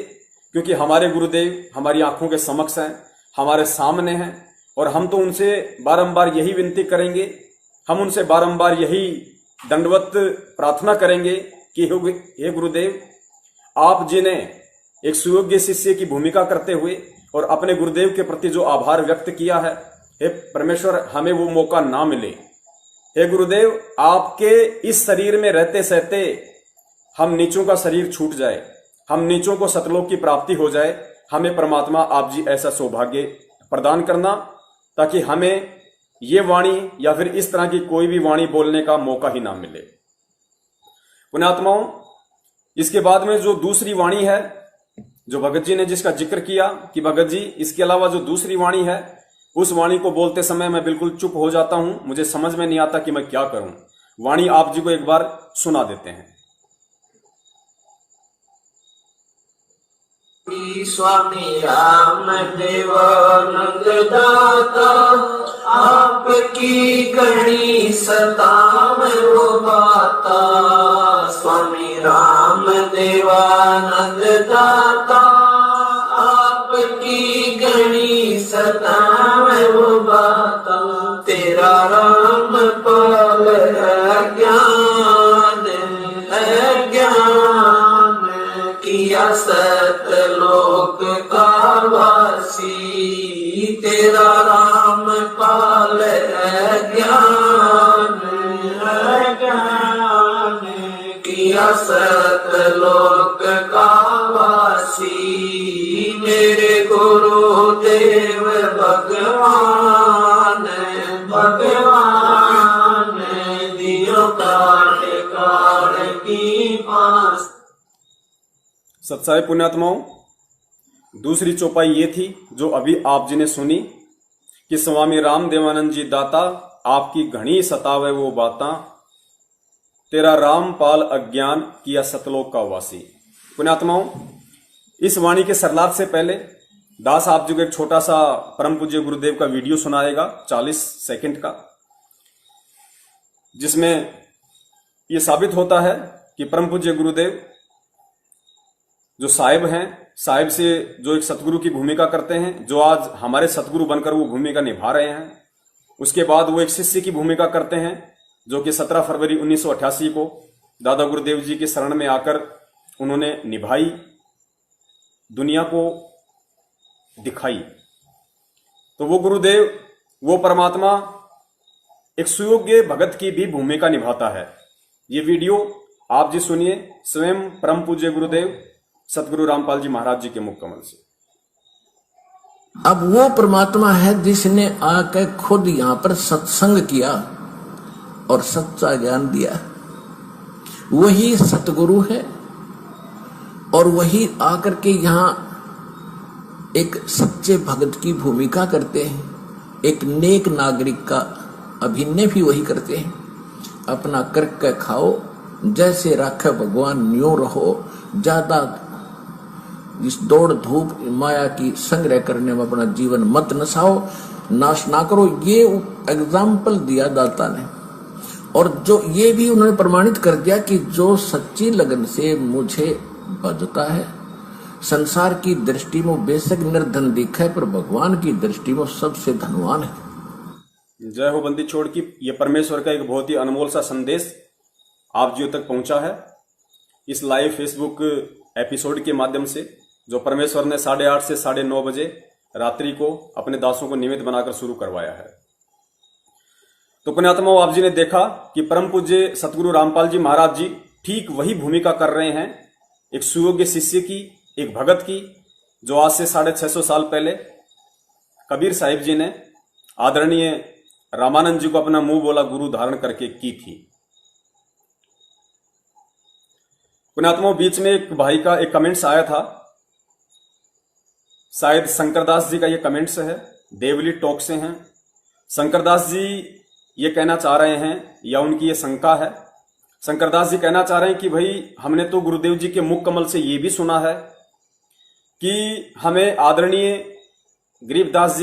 क्योंकि हमारे गुरुदेव हमारी आंखों के समक्ष हैं, हमारे सामने हैं, और हम तो उनसे बारंबार यही विनती करेंगे, हम उनसे बारंबार यही दंडवत प्रार्थना करेंगे कि हे गुरुदेव, आप जी ने एक सुयोग्य शिष्य की भूमिका करते हुए और अपने गुरुदेव के प्रति जो आभार व्यक्त किया है, हे परमेश्वर हमें वो मौका ना मिले। हे गुरुदेव, आपके इस शरीर में रहते सहते हम नीचों का शरीर छूट जाए, हम नीचों को सतलोक की प्राप्ति हो जाए। हमें परमात्मा आप जी ऐसा सौभाग्य प्रदान करना ताकि हमें ये वाणी या फिर इस तरह की कोई भी वाणी बोलने का मौका ही ना मिले। पुण्यात्माओं, इसके बाद में जो दूसरी वाणी है, जो भगत जी ने जिसका जिक्र किया कि भगत जी इसके अलावा जो दूसरी वाणी है, उस वाणी को बोलते समय मैं बिल्कुल चुप हो जाता हूं, मुझे समझ में नहीं आता कि मैं क्या करूं। वाणी आप जी को एक बार सुना देते हैं। स्वामी राम देवानंद दाता, आपकी गणी सतावे वो बाता। स्वामी राम देवानंद दाता, आपकी गणी सतावे वो बाता। तेरा राम पाल है ज्ञान, है ज्ञान किया सतलोक का वासी। तेरा राम पाल है ज्ञान, है ज्ञान किया सतलोक का वासी। मेरे गुरुदेव भगवान, भगवान दियो काट काट की पास। सत्साई पुण्यात्माओं, दूसरी चौपाई ये थी जो अभी आप जी ने सुनी कि स्वामी राम देवानंद जी दाता, आपकी घनी सतावे वो बाता। तेरा राम पाल अज्ञान किया सतलोक का वासी। पुण्यात्माओं, इस वाणी के सरलार्थ से पहले दास आप जी को एक छोटा सा परम पूज्य गुरुदेव का वीडियो सुनाएगा 40 सेकंड का, जिसमें यह साबित होता है कि परम पूज्य गुरुदेव जो साहिब हैं, साहिब से जो एक सतगुरु की भूमिका करते हैं, जो आज हमारे सतगुरु बनकर वो भूमिका निभा रहे हैं। उसके बाद वो एक शिष्य की भूमिका करते हैं जो कि 17 फरवरी 1988 को दादा गुरुदेव जी के शरण में आकर उन्होंने निभाई, दुनिया को दिखाई। तो वो गुरुदेव, वो परमात्मा एक सुयोग्य भगत की भी भूमिका निभाता है। ये वीडियो आप जी सुनिए स्वयं परम पूज्य गुरुदेव सतगुरु रामपाल जी महाराज जी के मुख कमल से। अब वो परमात्मा है जिसने आकर खुद यहां पर सत्संग किया और सच्चा ज्ञान दिया। वही सतगुरु है और वही आकर के यहां एक सच्चे भगत की भूमिका करते हैं, एक नेक नागरिक का अभिनय भी वही करते हैं। अपना करके खाओ, जैसे राखे भगवान न्यों रहो। ज्यादा इस दौड़ धूप माया की संग्रह करने में अपना जीवन मत नसाओ, नाश ना करो। ये एग्जाम्पल दिया दाता ने, और जो ये भी उन्होंने प्रमाणित कर दिया कि जो सच्ची लगन से मुझे भजता है, संसार की दृष्टि में बेशक निर्धन दिखे पर भगवान की दृष्टि में सबसे धनवान है। जय हो बंदी छोड़ की। ये परमेश्वर का एक बहुत ही अनमोल सा संदेश आप जियों तक पहुंचा है इस लाइव फेसबुक एपिसोड के माध्यम से, जो परमेश्वर ने 8:30 से 9:30 बजे रात्रि को अपने दासों को निमित्त बनाकर शुरू करवाया है। तो पुण्यात्माओं, आप जी ने देखा कि परम पूज्य सतगुरु रामपाल जी महाराज जी ठीक वही भूमिका कर रहे हैं, एक सुयोग्य शिष्य की, एक भगत की, जो आज से 650 साल पहले कबीर साहिब जी ने आदरणीय रामानंद जी को अपना मुंह बोला गुरु धारण करके की थी। पुण्यात्माओं, बीच में एक भाई का एक कमेंट्स आया था, शायद शंकरदास जी का ये कमेंट्स है, देवली टॉक से हैं। शंकरदास जी ये कहना चाह रहे हैं, या उनकी ये शंका है, शंकरदास जी कहना चाह रहे हैं कि भाई हमने तो गुरुदेव जी के मुख कमल से ये भी सुना है कि हमें आदरणीय गरीबदास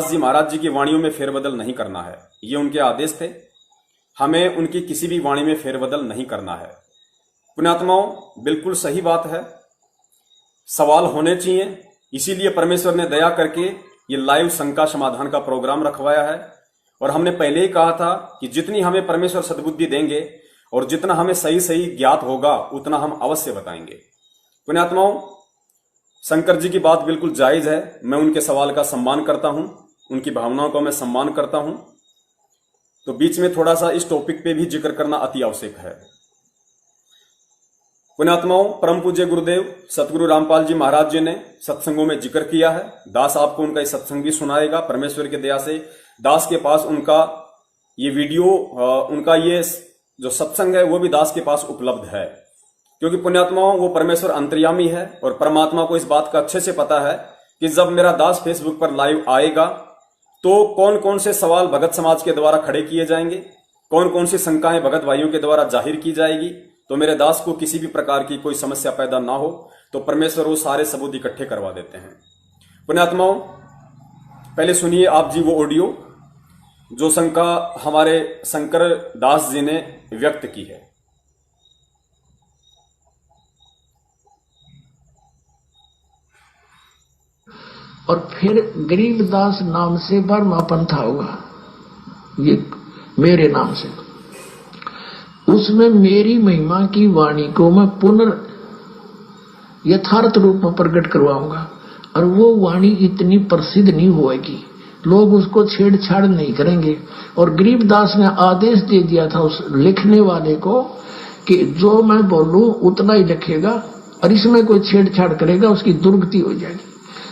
जी महाराज जी की वाणियों में फेरबदल नहीं करना है। ये उनके आदेश थे, हमें उनकी किसी भी वाणी में फेरबदल नहीं करना है। पुण्यात्माओं, बिल्कुल सही बात है, सवाल होने चाहिए। इसीलिए परमेश्वर ने दया करके ये लाइव शंका समाधान का प्रोग्राम रखवाया है। और हमने पहले ही कहा था कि जितनी हमें परमेश्वर सद्बुद्धि देंगे और जितना हमें सही सही ज्ञात होगा उतना हम अवश्य बताएंगे। पुण्यात्माओं, शंकर जी की बात बिल्कुल जायज है, मैं उनके सवाल का सम्मान करता हूं, उनकी भावनाओं का मैं सम्मान करता हूं, तो बीच में थोड़ा सा इस टॉपिक पे भी जिक्र करना अति आवश्यक है। पुण्यात्माओं, परम पूज्य गुरुदेव सतगुरु रामपाल जी महाराज जी ने सत्संगों में जिक्र किया है। दास आपको उनका ये सत्संग भी सुनाएगा। परमेश्वर की दया से दास के पास उनका ये वीडियो, उनका ये जो सत्संग है वो भी दास के पास उपलब्ध है, क्योंकि पुण्यात्माओं वो परमेश्वर अंतर्यामी है और परमात्मा को इस बात का अच्छे से पता है कि जब मेरा दास फेसबुक पर लाइव आएगा तो कौन कौन से सवाल भगत समाज के द्वारा खड़े किए जाएंगे, कौन कौन सी शंकाएं भगत भाइयों के द्वारा जाहिर की जाएगी, तो मेरे दास को किसी भी प्रकार की कोई समस्या पैदा ना हो, तो परमेश्वर वो सारे सबूत इकट्ठे करवा देते हैं। पुण्यात्माओं, पहले सुनिए आप जी वो ऑडियो जो शंका हमारे शंकर दास जी ने व्यक्त की है। और फिर गरीबदास नाम से बर्मा पंथा हुआ, ये मेरे नाम से। उसमें मेरी महिमा की वाणी को मैं यथार्थ रूप में प्रकट करवाऊंगा, और वो वाणी इतनी प्रसिद्ध नहीं होएगी, लोग उसको छेड़छाड़ नहीं करेंगे। और गरीबदास ने आदेश दे दिया था उस लिखने वाले को कि जो मैं बोलूं उतना ही लिखेगा, और इसमें कोई छेड़छाड़ करेगा उसकी दुर्गति हो जाएगी।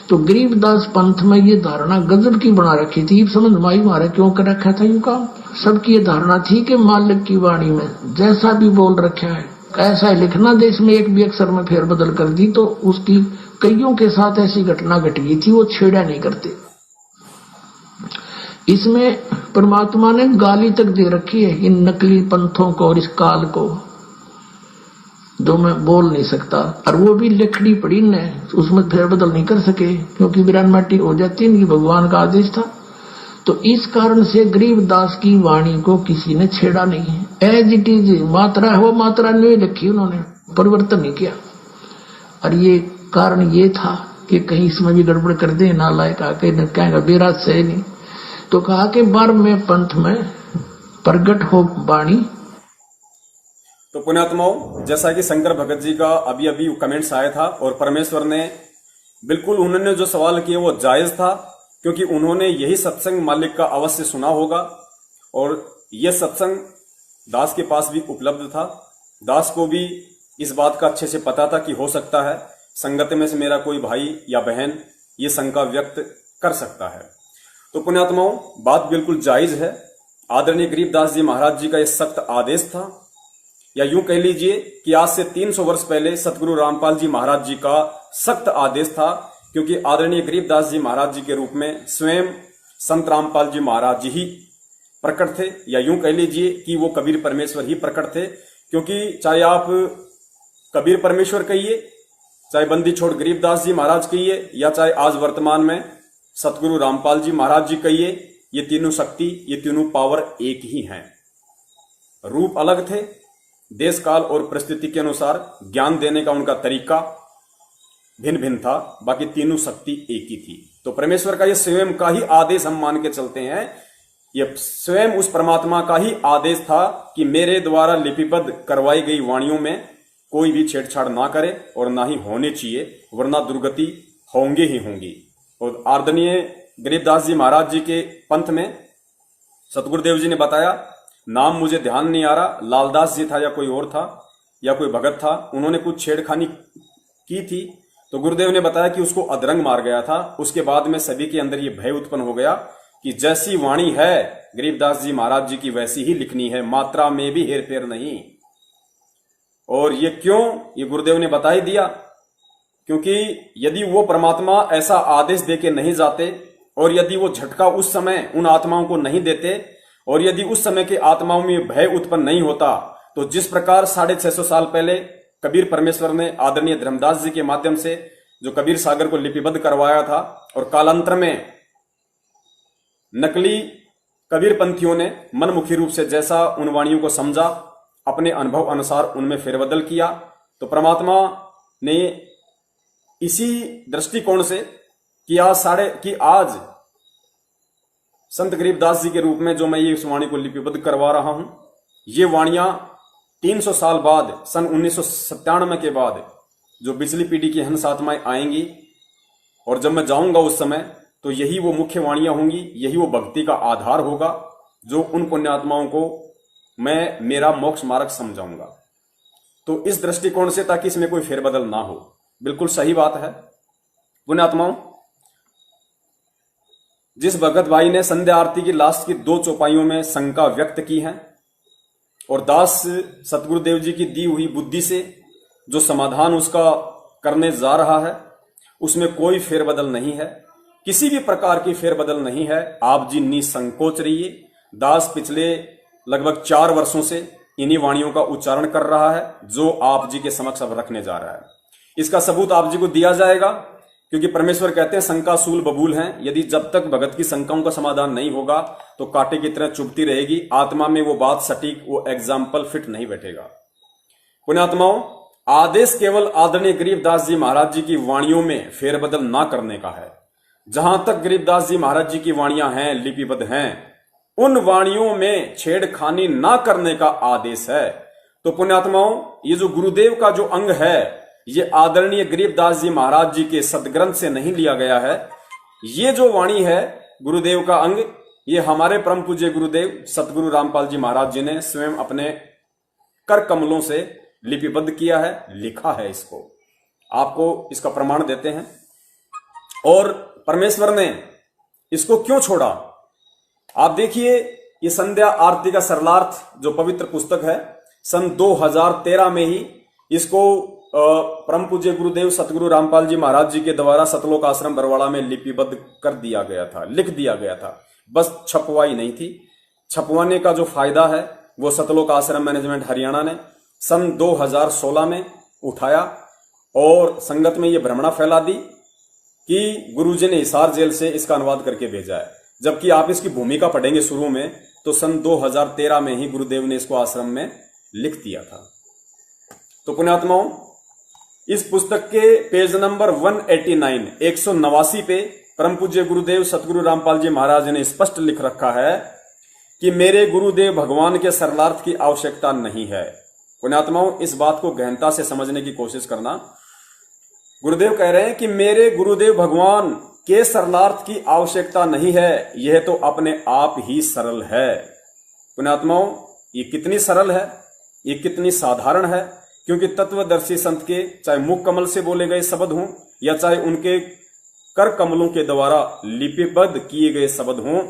तो गरीबदास पंथ में ये धारणा गजब की बना रखी थी। समझ माई मारे क्यों कर रखा था यूं काम। सबकी ये धारणा थी कि मालिक की वाणी में जैसा भी बोल रखा है ऐसा ही लिखना, देश में एक भी अक्षर में फेरबदल कर दी तो उसकी कईयों के साथ ऐसी घटना घट गई थी, वो छेड़ा नहीं करते। इसमें परमात्मा ने गाली तक दे रखी है इन नकली पंथों को और इस काल को, जो मैं बोल नहीं सकता। और वो भी लिखड़ी पड़ी ने, उसमें फेरबदल नहीं कर सके क्योंकि विरानमाटी हो जाती है, भगवान का आदेश था। तो इस कारण से गरीबदास की वाणी को किसी ने छेड़ा नहीं है। एज इट इज मात्रा है, वो मात्रा नहीं लिखी, उन्होंने परिवर्तन नहीं किया। और ये कारण ये था कि कहीं इसमें भी गड़बड़ कर दे, नालायक आके न कहेगा बेराज से नहीं। तो कहा कि 12वें पंथ में प्रगट हो वाणी। तो पुण्यात्माओं, जैसा कि शंकर भगत जी का अभी अभी कमेंट्स आया था, और परमेश्वर ने बिल्कुल उन्होंने जो सवाल किए वो जायज था, क्योंकि उन्होंने यही सत्संग मालिक का अवश्य सुना होगा, और यह सत्संग दास के पास भी उपलब्ध था। दास को भी इस बात का अच्छे से पता था कि हो सकता है संगत में से मेरा कोई भाई या बहन ये शंका व्यक्त कर सकता है। तो पुण्यात्माओं, बात बिल्कुल जायज है। आदरणीय गरीबदास जी महाराज जी का यह सख्त आदेश था, या यूं कह लीजिए कि आज से 300 वर्ष पहले सतगुरु रामपाल जी महाराज जी का सख्त आदेश था, क्योंकि आदरणीय गरीबदास जी महाराज जी के रूप में स्वयं संत रामपाल जी महाराज जी ही प्रकट थे, या यूं कह लीजिए कि वो कबीर परमेश्वर ही प्रकट थे। क्योंकि चाहे आप कबीर परमेश्वर कहिए, चाहे बंदी छोड़ गरीबदास जी महाराज कहिए, या चाहे आज वर्तमान में सतगुरु रामपाल जी महाराज जी कहिए, ये तीनों शक्ति, ये तीनों पावर एक ही हैं। रूप अलग थे, देश काल और परिस्थिति के अनुसार ज्ञान देने का उनका तरीका भिन्न भिन्न था, बाकी तीनों शक्ति एक ही थी। तो परमेश्वर का ये स्वयं का ही आदेश हम मान के चलते हैं, ये स्वयं उस परमात्मा का ही आदेश था कि मेरे द्वारा लिपिबद्ध करवाई गई वाणियों में कोई भी छेड़छाड़ ना करे, और ना ही होने चाहिए, वरना दुर्गति होंगे ही होंगी। और आदरणीय गरीबदास जी महाराज जी के पंथ में सतगुरुदेव जी ने बताया, नाम मुझे ध्यान नहीं आ रहा, लालदास जी था या कोई और था या कोई भगत था, उन्होंने कुछ छेड़खानी की थी, तो गुरुदेव ने बताया कि उसको अधरंग मार गया था। उसके बाद में सभी के अंदर ये भय उत्पन्न हो गया कि जैसी वाणी है गरीबदास जी महाराज जी की वैसी ही लिखनी है, मात्रा में भी हेरफेर नहीं। और ये क्यों, ये गुरुदेव ने बता ही दिया, क्योंकि यदि वो परमात्मा ऐसा आदेश देके नहीं जाते, और यदि वो झटका उस समय उन आत्माओं को नहीं देते, और यदि उस समय के आत्माओं में भय उत्पन्न नहीं होता, तो जिस प्रकार 650 साल पहले कबीर परमेश्वर ने आदरणीय धर्मदास जी के माध्यम से जो कबीर सागर को लिपिबद्ध करवाया था, और कालांतर में नकली कबीर पंथियों ने मनमुखी रूप से जैसा उन वाणियों को समझा, अपने अनुभव अनुसार उनमें फेरबदल किया, तो परमात्मा ने इसी दृष्टिकोण से कि आज संत गरीबदास जी के रूप में जो मैं ये इस वाणी को लिपिबद्ध करवा रहा हूं, ये वाणियां 300 साल बाद, सन 1997 के बाद जो बिजली पीढ़ी की हंस आत्माएं आएंगी, और जब मैं जाऊंगा उस समय, तो यही वो मुख्य वाणियां होंगी, यही वो भक्ति का आधार होगा जो उन पुण्यात्माओं को मैं मेरा मोक्ष मार्ग समझाऊंगा। तो इस दृष्टिकोण से, ताकि इसमें कोई फेरबदल ना हो, बिल्कुल सही बात है। पुण्यात्माओं, जिस भगत भाई ने संध्या आरती की लास्ट की 2 चौपाइयों में शंका व्यक्त की है और दास सतगुरुदेव जी की दी हुई बुद्धि से जो समाधान उसका करने जा रहा है, उसमें कोई फेरबदल नहीं है, किसी भी प्रकार की फेरबदल नहीं है। आप जी निसंकोच रहिए। दास पिछले लगभग 4 वर्षों से इन्हीं वाणियों का उच्चारण कर रहा है जो आप जी के समक्ष अब रखने जा रहा है। इसका सबूत आप जी को दिया जाएगा, क्योंकि परमेश्वर कहते हैं शंका सूल बबूल हैं। यदि जब तक भगत की शंकाओं का समाधान नहीं होगा तो कांटे की तरह चुभती रहेगी, आत्मा में वो बात सटीक, वो एग्जाम्पल फिट नहीं बैठेगा। पुण्यात्माओं, आदेश केवल आदरणीय गरीबदास जी महाराज जी की वाणियों में फेरबदल ना करने का है। जहां तक गरीबदास जी महाराज जी की वाणियां हैं, लिपिबद्ध हैं, उन वाणियों में छेड़खानी ना करने का आदेश है। तो पुण्यात्माओं, ये जो गुरुदेव का जो अंग है, ये आदरणीय गरीबदास जी महाराज जी के सदग्रंथ से नहीं लिया गया है। ये जो वाणी है गुरुदेव का अंग, ये हमारे परम पूज्य गुरुदेव सतगुरु रामपाल जी महाराज जी ने स्वयं अपने कर कमलों से लिपिबद्ध किया है, लिखा है। इसको आपको इसका प्रमाण देते हैं। और परमेश्वर ने इसको क्यों छोड़ा, आप देखिए। ये संध्या आरती का सरलार्थ जो पवित्र पुस्तक है, सन 2013 में ही इसको परम पूज्य गुरुदेव सतगुरु रामपाल जी महाराज जी के द्वारा सतलोक आश्रम बरवाड़ा में लिपिबद्ध कर दिया गया था, लिख दिया गया था। बस छपवाई नहीं थी। छपवाने का जो फायदा है वो सतलोक आश्रम मैनेजमेंट हरियाणा ने सन 2016 में उठाया और संगत में ये भ्रमणा फैला दी कि गुरुजी ने हिसार जेल से इसका अनुवाद करके भेजा है। जबकि आप इसकी भूमिका पढ़ेंगे शुरू में, तो सन 2013 में ही गुरुदेव ने इसको आश्रम में लिख दिया था। तो पुण्यात्माओं, इस पुस्तक के पेज नंबर 189 189 पे परम पूज्य गुरुदेव सतगुरु रामपाल जी महाराज ने स्पष्ट लिख रखा है कि मेरे गुरुदेव भगवान के सरलार्थ की आवश्यकता नहीं है। पुण्यात्माओं, इस बात को गहनता से समझने की कोशिश करना। गुरुदेव कह रहे हैं कि मेरे गुरुदेव भगवान के सरलार्थ की आवश्यकता नहीं है, यह तो अपने आप ही सरल है। पुण्यात्माओं, ये कितनी सरल है, ये कितनी साधारण है, क्योंकि तत्वदर्शी संत के चाहे मुख कमल से बोले गए शब्द हों या चाहे उनके कर कमलों के द्वारा लिपिबद्ध किए गए शब्द हों,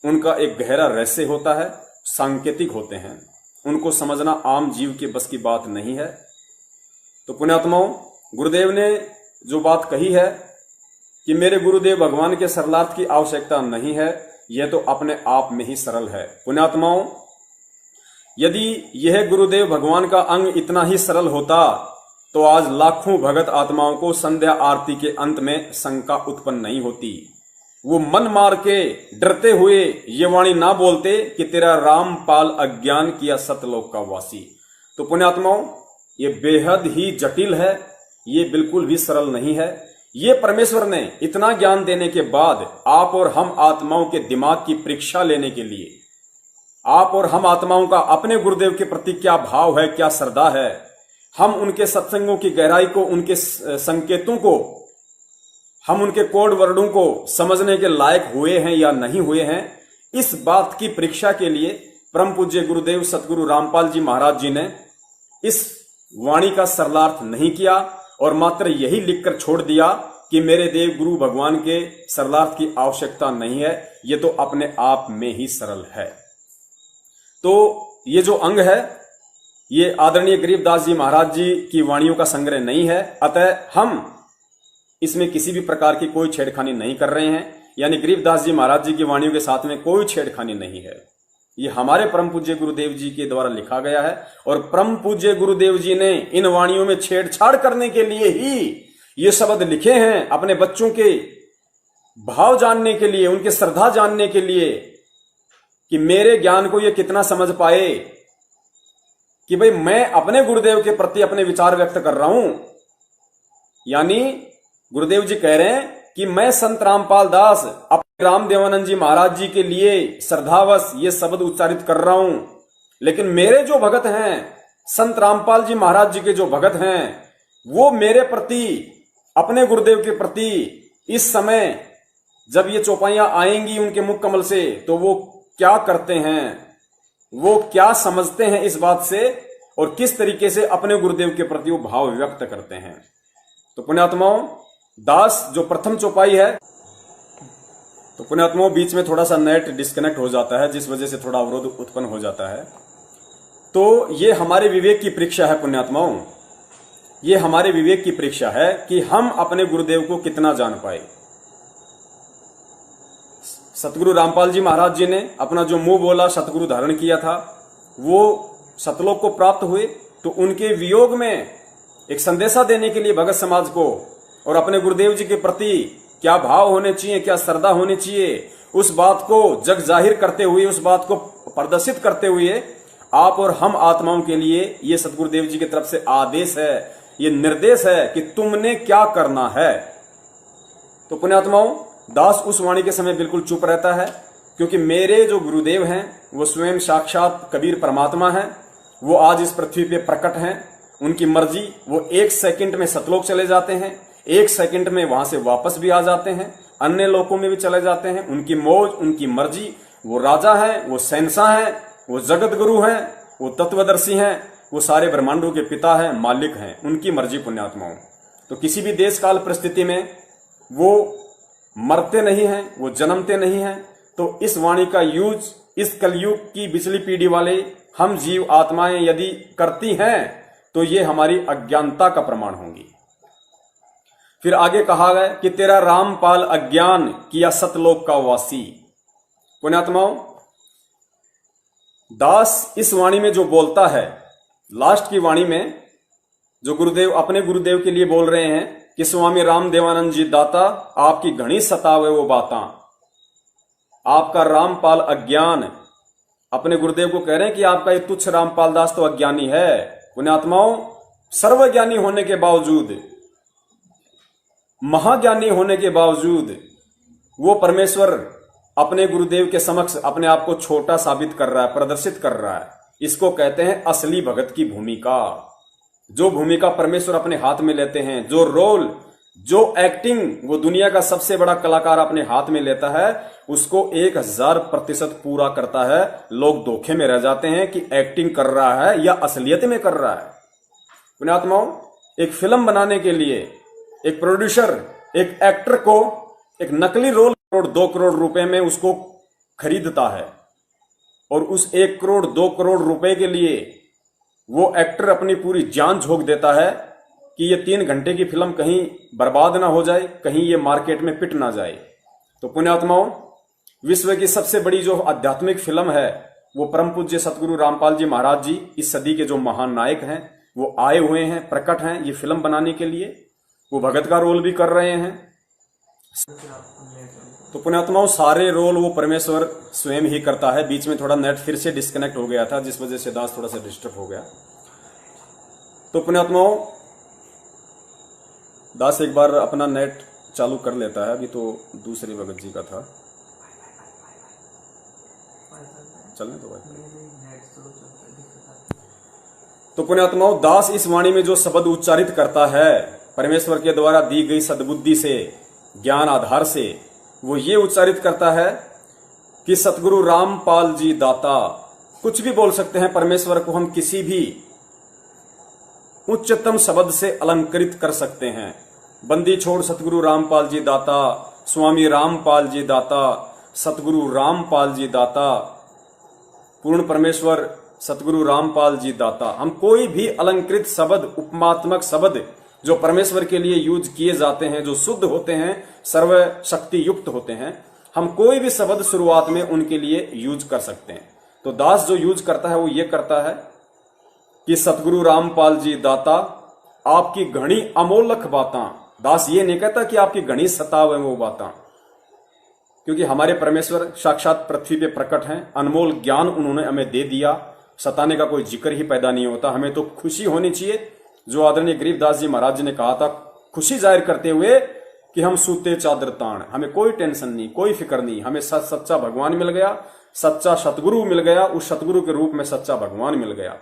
उनका एक गहरा रहस्य होता है, सांकेतिक होते हैं। उनको समझना आम जीव के बस की बात नहीं है। तो पुण्यात्माओं, गुरुदेव ने जो बात कही है कि मेरे गुरुदेव भगवान के सरलार्थ की आवश्यकता नहीं है, यह तो अपने आप में ही सरल है। पुण्यात्माओं, यदि यह गुरुदेव भगवान का अंग इतना ही सरल होता तो आज लाखों भगत आत्माओं को संध्या आरती के अंत में शंका उत्पन्न नहीं होती। वो मन मार के डरते हुए ये वाणी ना बोलते कि तेरा रामपाल अज्ञान किया सतलोक का वासी। तो पुण्यात्माओं, ये बेहद ही जटिल है, ये बिल्कुल भी सरल नहीं है। ये परमेश्वर ने इतना ज्ञान देने के बाद आप और हम आत्माओं के दिमाग की परीक्षा लेने के लिए, आप और हम आत्माओं का अपने गुरुदेव के प्रति क्या भाव है, क्या श्रद्धा है, हम उनके सत्संगों की गहराई को, उनके संकेतों को, हम उनके कोड वर्डों को समझने के लायक हुए हैं या नहीं हुए हैं, इस बात की परीक्षा के लिए परम पूज्य गुरुदेव सतगुरु रामपाल जी महाराज जी ने इस वाणी का सरलार्थ नहीं किया और मात्र यही लिखकर छोड़ दिया कि मेरे देव गुरु भगवान के सरलार्थ की आवश्यकता नहीं है, ये तो अपने आप में ही सरल है। तो ये जो अंग है, ये आदरणीय गरीबदास जी महाराज जी की वाणियों का संग्रह नहीं है, अतः हम इसमें किसी भी प्रकार की कोई छेड़खानी नहीं कर रहे हैं। यानी गरीबदास जी महाराज जी की वाणियों के साथ में कोई छेड़खानी नहीं है। ये हमारे परम पूज्य गुरुदेव जी के द्वारा लिखा गया है और परम पूज्य गुरुदेव जी ने इन वाणियों में छेड़छाड़ करने के लिए ही ये शब्द लिखे हैं, अपने बच्चों के भाव जानने के लिए, उनकी श्रद्धा जानने के लिए, कि मेरे ज्ञान को ये कितना समझ पाए कि भाई मैं अपने गुरुदेव के प्रति अपने विचार व्यक्त कर रहा हूं। यानी गुरुदेव जी कह रहे हैं कि मैं संत रामपाल दास अपने रामदेवानंद जी महाराज जी के लिए श्रद्धावश ये शब्द उच्चारित कर रहा हूं, लेकिन मेरे जो भगत हैं, संत रामपाल जी महाराज जी के जो भगत हैं, वो मेरे प्रति, अपने गुरुदेव के प्रति इस समय जब ये चौपाइयां आएंगी उनके मुख कमल से तो वो क्या करते हैं, वो क्या समझते हैं इस बात से, और किस तरीके से अपने गुरुदेव के प्रति वो भाव व्यक्त करते हैं। तो पुण्यात्माओं, दास जो प्रथम चौपाई है, तो पुण्यात्माओं बीच में थोड़ा सा नेट डिस्कनेक्ट हो जाता है, जिस वजह से थोड़ा अवरोध उत्पन्न हो जाता है। तो ये हमारे विवेक की परीक्षा है पुण्यात्माओं, ये हमारे विवेक की परीक्षा है कि हम अपने गुरुदेव को कितना जान पाए। सतगुरु रामपाल जी महाराज जी ने अपना जो मुंह बोला सतगुरु धारण किया था, वो सतलोक को प्राप्त हुए। तो उनके वियोग में एक संदेशा देने के लिए भगत समाज को और अपने गुरुदेव जी के प्रति क्या भाव होने चाहिए, क्या श्रद्धा होनी चाहिए, उस बात को जग जाहिर करते हुए, उस बात को प्रदर्शित करते हुए आप और हम आत्माओं के लिए ये सतगुरुदेव जी की तरफ से आदेश है, ये निर्देश है कि तुमने क्या करना है। तो पुण्यात्माओं, दास उस वाणी के समय बिल्कुल चुप रहता है, क्योंकि मेरे जो गुरुदेव हैं वो स्वयं साक्षात कबीर परमात्मा हैं। वो आज इस पृथ्वी पे प्रकट हैं। उनकी मर्जी, वो 1 सेकंड में सतलोक चले जाते हैं, 1 सेकंड में वहां से वापस भी आ जाते हैं, अन्य लोकों में भी चले जाते हैं। उनकी मौज, उनकी मर्जी। वो राजा हैं, वो शहंशाह हैं, वो जगत गुरु हैं, वो तत्वदर्शी हैं, वो सारे ब्रह्मांडों के पिता हैं, मालिक हैं। उनकी मर्जी पुण्यात्माओं। तो किसी भी देश काल परिस्थिति में वो मरते नहीं हैं, वो जन्मते नहीं हैं। तो इस वाणी का यूज इस कलयुग की पिछली पीढ़ी वाले हम जीव आत्माएं यदि करती हैं तो ये हमारी अज्ञानता का प्रमाण होंगी। फिर आगे कहा गया कि तेरा रामपाल अज्ञान किया सतलोक का वासी। पुण्यात्माओं, दास इस वाणी में जो बोलता है, लास्ट की वाणी में जो गुरुदेव अपने गुरुदेव के लिए बोल रहे हैं कि स्वामी राम देवानंद जी दाता आपकी घनी सतावे वो बातां, आपका रामपाल अज्ञान। अपने गुरुदेव को कह रहे हैं कि आपका ये तुच्छ रामपाल दास तो अज्ञानी है। पुण्यात्माओं, सर्वज्ञानी होने के बावजूद, महाज्ञानी होने के बावजूद वो परमेश्वर अपने गुरुदेव के समक्ष अपने आप को छोटा साबित कर रहा है, प्रदर्शित कर रहा है। इसको कहते हैं असली भगत की भूमिका। जो भूमिका परमेश्वर अपने हाथ में लेते हैं, जो रोल, जो एक्टिंग वो दुनिया का सबसे बड़ा कलाकार अपने हाथ में लेता है, उसको 1000% पूरा करता है। लोग धोखे में रह जाते हैं कि एक्टिंग कर रहा है या असलियत में कर रहा है। पुण्यात्माओं, एक फिल्म बनाने के लिए एक प्रोड्यूसर एक एक्टर को एक नकली रोल 2 करोड़ रुपए में उसको खरीदता है, और उस 1 करोड़ 2 करोड़ रुपए के लिए वो एक्टर अपनी पूरी जान झोंक देता है कि ये 3 घंटे की फिल्म कहीं बर्बाद ना हो जाए, कहीं ये मार्केट में पिट ना जाए। तो पुण्यात्माओं, विश्व की सबसे बड़ी जो आध्यात्मिक फिल्म है वो परम पूज्य सतगुरु रामपाल जी महाराज जी, इस सदी के जो महान नायक हैं, वो आए हुए हैं, प्रकट हैं ये फिल्म बनाने के लिए। वो भगत का रोल भी कर रहे हैं। तो पुण्यात्माओं, सारे रोल वो परमेश्वर स्वयं ही करता है। बीच में थोड़ा नेट फिर से डिस्कनेक्ट हो गया था, जिस वजह से दास थोड़ा सा डिस्टर्ब हो गया। तो पुण्यात्माओं, दास एक बार अपना नेट चालू कर लेता है। अभी तो दूसरे भगत जी का था, चलने तो भाई। तो पुण्यात्माओं, दास इस वाणी में जो शब्द उच्चारित करता है परमेश्वर के द्वारा दी गई सद्बुद्धि से, ज्ञान आधार से, वो ये उच्चारित करता है कि सतगुरु रामपाल जी दाता। कुछ भी बोल सकते हैं, परमेश्वर को हम किसी भी उच्चतम शब्द से अलंकृत कर सकते हैं। बंदी छोड़ सतगुरु रामपाल जी दाता, स्वामी रामपाल जी दाता, सतगुरु रामपाल जी दाता, पूर्ण परमेश्वर सतगुरु रामपाल जी दाता। हम कोई भी अलंकृत शब्द, उपमात्मक शब्द जो परमेश्वर के लिए यूज किए जाते हैं, जो शुद्ध होते हैं, सर्व शक्ति युक्त होते हैं, हम कोई भी शब्द शुरुआत में उनके लिए यूज कर सकते हैं। तो दास जो यूज करता है वो ये करता है कि सतगुरु रामपाल जी दाता आपकी घनी अमोलक बातां। दास ये नहीं कहता कि आपकी घनी सताव है वो बातां, क्योंकि हमारे परमेश्वर साक्षात पृथ्वी पे प्रकट हैं। अनमोल ज्ञान उन्होंने हमें दे दिया, सताने का कोई जिक्र ही पैदा नहीं होता। हमें तो खुशी होनी चाहिए, जो आदरणीय गरीबदास जी महाराज जी ने कहा था, खुशी जाहिर करते हुए कि हम सूते चादर ताण, हमें कोई टेंशन नहीं, कोई फिक्र नहीं, हमें सच्चा भगवान मिल गया, सच्चा सतगुरु मिल गया, उस सतगुरु के रूप में सच्चा भगवान मिल गया।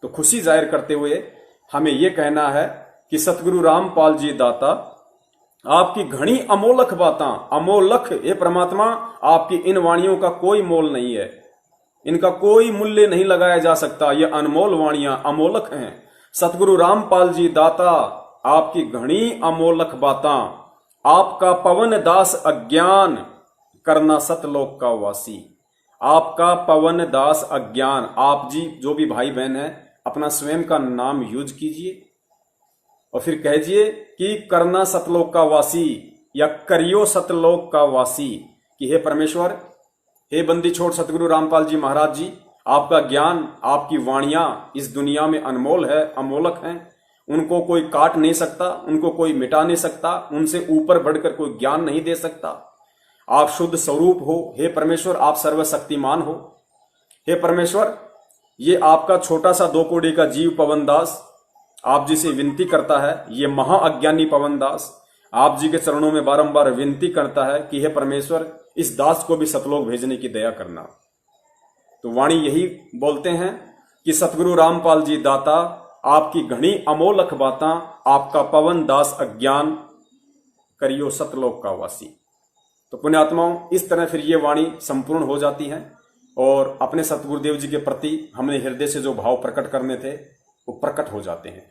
तो खुशी जाहिर करते हुए हमें यह कहना है कि सतगुरु रामपाल जी दाता आपकी घनी अमोलक बातां, अमोलक हे परमात्मा, आपकी इन वाणियों का कोई मोल नहीं है, इनका कोई मूल्य नहीं लगाया जा सकता। ये अनमोल वाणियां अमोलक हैं। सतगुरु रामपाल जी दाता, आपकी घनी अमोलक बातां, आपका पवन दास अज्ञान, करना सतलोक का वासी। आपका पवन दास अज्ञान, आप जी जो भी भाई बहन है अपना स्वयं का नाम यूज कीजिए और फिर कहिए कि करना सतलोक का वासी या करियो सतलोक का वासी, कि हे परमेश्वर, हे बंदी छोड़ सतगुरु रामपाल जी महाराज जी, आपका ज्ञान, आपकी वाणियां इस दुनिया में अनमोल है, अमोलक हैं। उनको कोई काट नहीं सकता, उनको कोई मिटा नहीं सकता, उनसे ऊपर बढ़कर कोई ज्ञान नहीं दे सकता। आप शुद्ध स्वरूप हो हे परमेश्वर, आप सर्वशक्तिमान हो हे परमेश्वर। ये आपका छोटा सा 2 कौड़ी का जीव पवन दास आप जी से विनती करता है, ये महाअज्ञानी पवन दास आप जी के चरणों में बारंबार विनती करता है कि हे परमेश्वर, इस दास को भी सतलोक भेजने की दया करना। तो वाणी यही बोलते हैं कि सतगुरु रामपाल जी दाता, आपकी घनी अमोलक बातां, आपका पवन दास अज्ञान, करियो सतलोक का वासी। तो पुण्यात्माओं, इस तरह फिर ये वाणी संपूर्ण हो जाती है और अपने सतगुरुदेव जी के प्रति हमने हृदय से जो भाव प्रकट करने थे वो प्रकट हो जाते हैं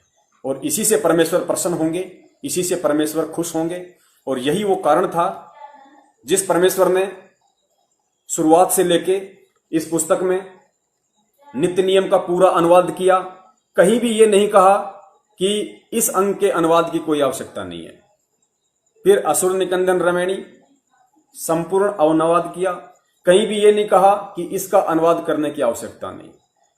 और इसी से परमेश्वर प्रसन्न होंगे, इसी से परमेश्वर खुश होंगे। और यही वो कारण था जिस परमेश्वर ने शुरुआत से लेके इस पुस्तक में नित्य नियम का पूरा अनुवाद किया। कहीं भी ये नहीं कहा कि इस अंग के अनुवाद की कोई आवश्यकता नहीं है। फिर असुर निकंदन रमैणी संपूर्ण अनुवाद किया, कहीं भी ये नहीं कहा कि इसका अनुवाद करने की आवश्यकता नहीं।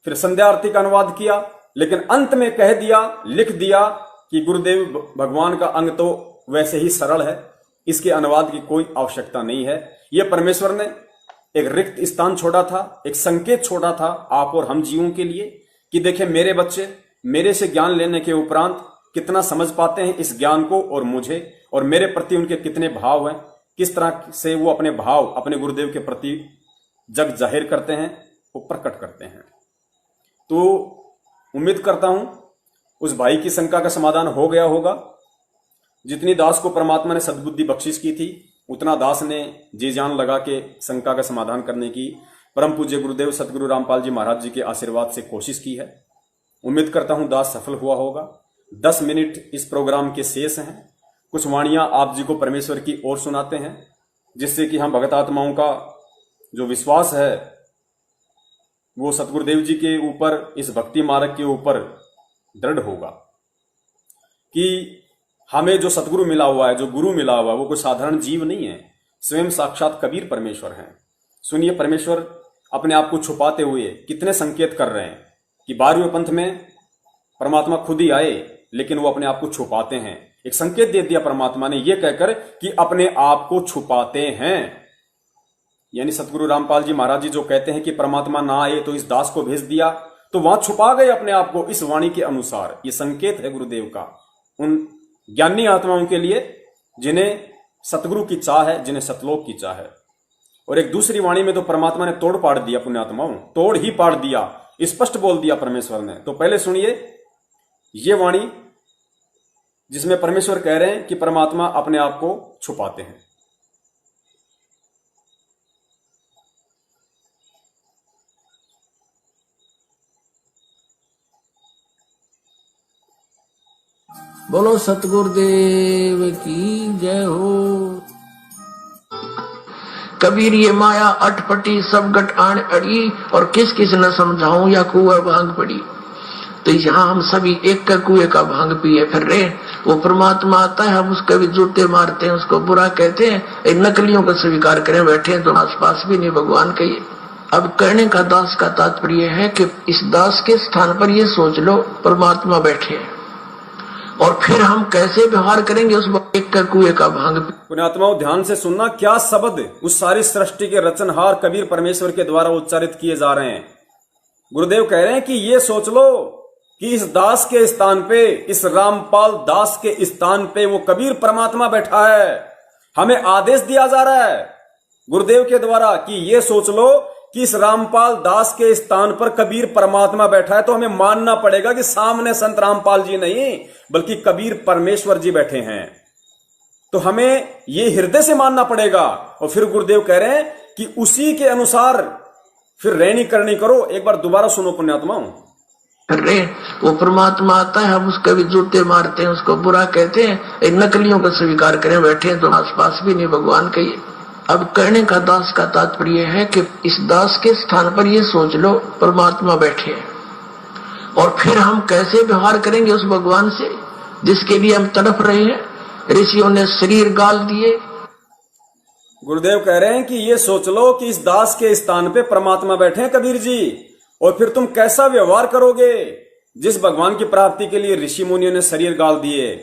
फिर संध्या आरती का अनुवाद किया, लेकिन अंत में कह दिया, लिख दिया कि गुरुदेव भगवान का अंग तो वैसे ही सरल है, इसके अनुवाद की कोई आवश्यकता नहीं है। यह परमेश्वर ने एक रिक्त स्थान छोड़ा था, एक संकेत छोड़ा था आप और हम जीवों के लिए कि देखें मेरे बच्चे मेरे से ज्ञान लेने के उपरांत कितना समझ पाते हैं इस ज्ञान को और मुझे, और मेरे प्रति उनके कितने भाव हैं, किस तरह से वो अपने भाव अपने गुरुदेव के प्रति जग जाहिर करते हैं, वो प्रकट करते हैं। तो उम्मीद करता हूं उस भाई की शंका का समाधान हो गया होगा। जितनी दास को परमात्मा ने सद्बुद्धि बख्शिश की थी, उतना दास ने जी जान लगा के शंका का समाधान करने की परम पूज्य गुरुदेव सतगुरु रामपाल जी महाराज जी के आशीर्वाद से कोशिश की है। उम्मीद करता हूं दास सफल हुआ होगा। 10 मिनट इस प्रोग्राम के शेष हैं। कुछ वाणियां आप जी को परमेश्वर की ओर सुनाते हैं, जिससे कि हम भगत आत्माओं का जो विश्वास है वो सतगुरुदेव जी के ऊपर, इस भक्ति मार्ग के ऊपर दृढ़ होगा कि हमें जो सतगुरु मिला हुआ है, जो गुरु मिला हुआ है, वो कोई साधारण जीव नहीं है, स्वयं साक्षात कबीर परमेश्वर हैं। सुनिए, परमेश्वर अपने आप को छुपाते हुए कितने संकेत कर रहे हैं कि 12वें पंथ में परमात्मा खुद ही आए, लेकिन वो अपने आप को छुपाते हैं। एक संकेत दे दिया परमात्मा ने ये कहकर कि अपने आप को छुपाते हैं। यानी सतगुरु रामपाल जी महाराज जी जो कहते हैं कि परमात्मा ना आए तो इस दास को भेज दिया, तो वहां छुपा गए अपने आप को इस वाणी के अनुसार। ये संकेत है गुरुदेव का उन ज्ञानी आत्माओं के लिए जिन्हें सतगुरु की चाह है, जिन्हें सतलोक की चाह है। और एक दूसरी वाणी में तो परमात्मा ने तोड़ पाड़ दिया, पुण्यात्माओं तोड़ ही पाड़ दिया, स्पष्ट बोल दिया परमेश्वर ने। तो पहले सुनिए ये वाणी जिसमें परमेश्वर कह रहे हैं कि परमात्मा अपने आप को छुपाते हैं। बोलो सतगुरुदेव की जय हो। कबीर ये माया अटपटी सब गट आन अड़ी, और किस किस न समझाऊं या कुआ भांग पड़ी। तो यहाँ हम सभी एक का कुएं का भांग पिए फिर रहे। वो परमात्मा आता है, हम उसके भी जूते मारते हैं, उसको बुरा कहते हैं, इन नकलियों का स्वीकार करें बैठे हैं तो आसपास भी नहीं भगवान कहिए। अब कहने का दास का तात्पर्य है कि इस दास के स्थान पर ये सोच लो परमात्मा बैठे हैं, और फिर हम कैसे व्यवहार करेंगे उस एक का कुएं का भांग। पुण्यात्माओं ध्यान से सुनना, क्या शब्द उस सारी सृष्टि के रचनहार कबीर परमेश्वर के द्वारा उच्चारित किए जा रहे हैं। गुरुदेव कह रहे हैं कि ये सोच लो कि इस दास के स्थान पे, इस रामपाल दास के स्थान पे वो कबीर परमात्मा बैठा है। हमें आदेश दिया जा रहा है गुरुदेव के द्वारा कि ये सोच लो कि इस रामपाल दास के स्थान पर कबीर परमात्मा बैठा है। तो हमें मानना पड़ेगा कि सामने संत रामपाल जी नहीं बल्कि कबीर परमेश्वर जी बैठे हैं। तो हमें ये हृदय से मानना पड़ेगा। और फिर गुरुदेव कह रहे हैं कि उसी के अनुसार फिर रहनी करनी करो। एक बार दोबारा सुनो पुण्यात्माओं। अरे वो परमात्मा आता है, हम उसके भी जूते मारते हैं, उसको बुरा कहते हैं, एक नकलियों का स्वीकार करें बैठे हैं तो आसपास भी नहीं भगवान कहिए। अब कहने का दास का तात्पर्य है कि इस दास के स्थान पर ये सोच लो परमात्मा बैठे हैं, और फिर हम कैसे व्यवहार करेंगे उस भगवान से जिसके लिए हम तड़प रहे हैं। ऋषियों ने शरीर गाल दिए। गुरुदेव कह रहे हैं कि ये सोच लो कि इस दास के स्थान पे परमात्मा बैठे हैं कबीर जी, और फिर तुम कैसा व्यवहार करोगे जिस भगवान की प्राप्ति के लिए ऋषि मुनियों ने शरीर गाल दिए।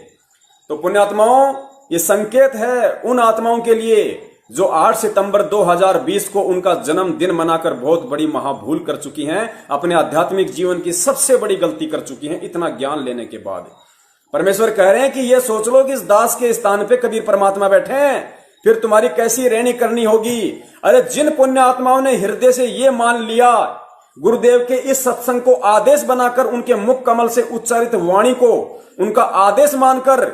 तो पुण्यात्माओं, ये संकेत है उन आत्माओं के लिए जो 8 सितंबर 2020 को उनका जन्मदिन मनाकर बहुत बड़ी महाभूल कर चुकी हैं, अपने आध्यात्मिक जीवन की सबसे बड़ी गलती कर चुकी हैं इतना ज्ञान लेने के बाद। परमेश्वर कह रहे हैं कि ये सोच लो कि इस दास के स्थान पे कबीर परमात्मा बैठे हैं, फिर तुम्हारी कैसी रहनी करनी होगी। अरे जिन पुण्य आत्माओं ने हृदय से ये मान लिया, गुरुदेव के इस सत्संग को आदेश बनाकर, उनके मुख कमल से उच्चारित वाणी को उनका आदेश मानकर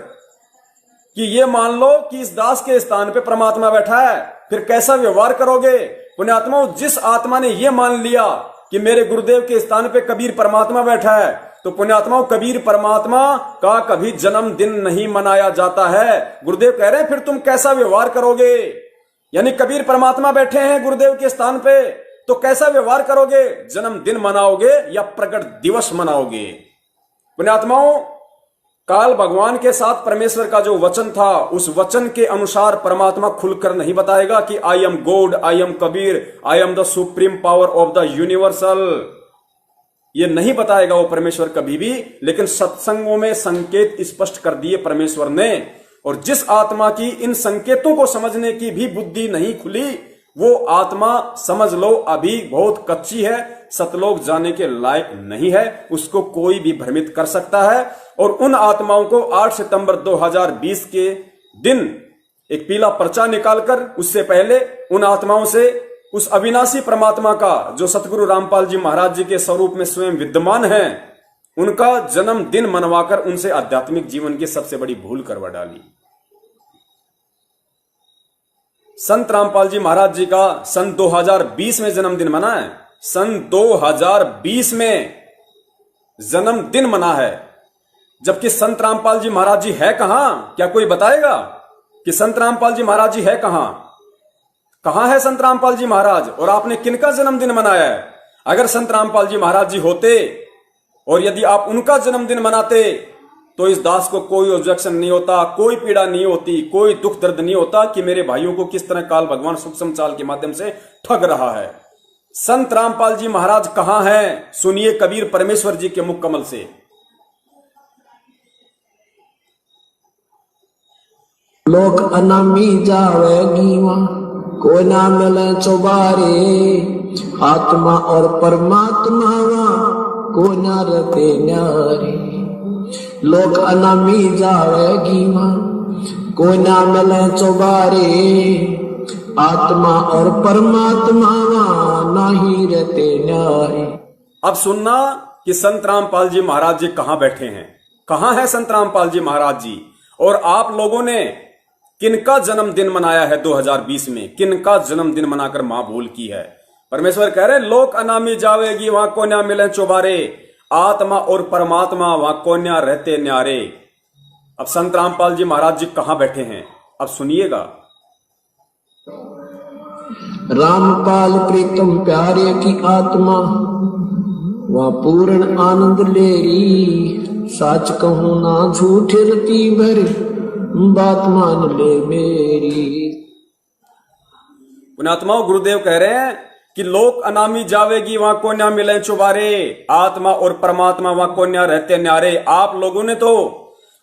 कि ये मान लो कि इस दास के स्थान पे परमात्मा बैठा है, फिर कैसा व्यवहार करोगे। पुण्यात्माओं, जिस आत्मा ने ये मान लिया कि मेरे गुरुदेव के स्थान पे कबीर परमात्मा बैठा है, तो पुण्यात्माओं, कबीर परमात्मा का कभी जन्मदिन नहीं मनाया जाता है। गुरुदेव कह रहे हैं फिर तुम कैसा व्यवहार करोगे। यानी कबीर परमात्मा बैठे हैं गुरुदेव के स्थान पे, तो कैसा व्यवहार करोगे। जन्मदिन मनाओगे या प्रकट दिवस मनाओगे। पुण्यात्माओं, काल भगवान के साथ परमेश्वर का जो वचन था, उस वचन के अनुसार परमात्मा खुलकर नहीं बताएगा कि I am God, I am Kabir, I am the supreme power of the universal. ये नहीं बताएगा वो परमेश्वर कभी भी, लेकिन सत्संगों में संकेत स्पष्ट कर दिए परमेश्वर ने। और जिस आत्मा की इन संकेतों को समझने की भी बुद्धि नहीं खुली, वो आत्मा समझ लो अभी बहुत कच्ची है, सतलोक जाने के लायक नहीं है। उसको कोई भी भ्रमित कर सकता है। और उन आत्माओं को 8 सितंबर 2020 के दिन एक पीला पर्चा निकालकर, उससे पहले उन आत्माओं से उस अविनाशी परमात्मा का जो सतगुरु रामपाल जी महाराज जी के स्वरूप में स्वयं विद्यमान है, उनका जन्मदिन मनवाकर उनसे आध्यात्मिक जीवन की सबसे बड़ी भूल करवा डाली। संत रामपाल जी महाराज जी का सन 2020 में जन्मदिन मना है। सन 2020 में जन्मदिन मना है, जबकि संत रामपाल जी महाराज जी है कहां। क्या कोई बताएगा कि संत रामपाल जी महाराज जी है कहां? कहां है संत रामपाल जी महाराज, और आपने किनका जन्मदिन मनाया है? अगर संत रामपाल जी महाराज जी होते और यदि आप उनका जन्मदिन मनाते, तो इस दास को कोई ऑब्जेक्शन नहीं होता, कोई पीड़ा नहीं होती, कोई दुख दर्द नहीं होता कि मेरे भाइयों को किस तरह काल भगवान सूक्ष्म चाल के माध्यम से ठग रहा है। संत रामपाल जी महाराज कहां हैं? सुनिए कबीर परमेश्वर जी के मुख कमल से। लोक अनामी जावेगी वहां, कोई ना मिले चौबारे, आत्मा और परमात्मा वहां को ना रते न्यारे। लोक अनामी जावेगी वहां, कोई ना मिले चौबारे, आत्मा और परमात्मा वहां नहीं रहते न्यारे। अब सुनना कि संत रामपाल जी महाराज जी कहां बैठे हैं। कहां है संत रामपाल जी महाराज जी, और आप लोगों ने किनका जन्मदिन मनाया है 2020 में, किनका जन्मदिन मनाकर मां भूल की है। परमेश्वर कह रहे लोक अनामी जावेगी वहां कोन्या मिले चौबारे, आत्मा और परमात्मा वहां कोन्या रहते न्यारे। अब संत रामपाल जी महाराज जी कहां बैठे हैं, अब सुनिएगा। रामपाल प्रीतम प्यारे की आत्मा वहां पूर्ण आनंद लेरी, सच कहूं ना झूठ रती भरी, बात मान ले मेरी। पुण्यात्माओं, गुरुदेव कह रहे हैं कि लोक अनामी जावेगी वहां कोन्या मिले चुबारे, आत्मा और परमात्मा वहां कोन्या रहते न्यारे। आप लोगों ने तो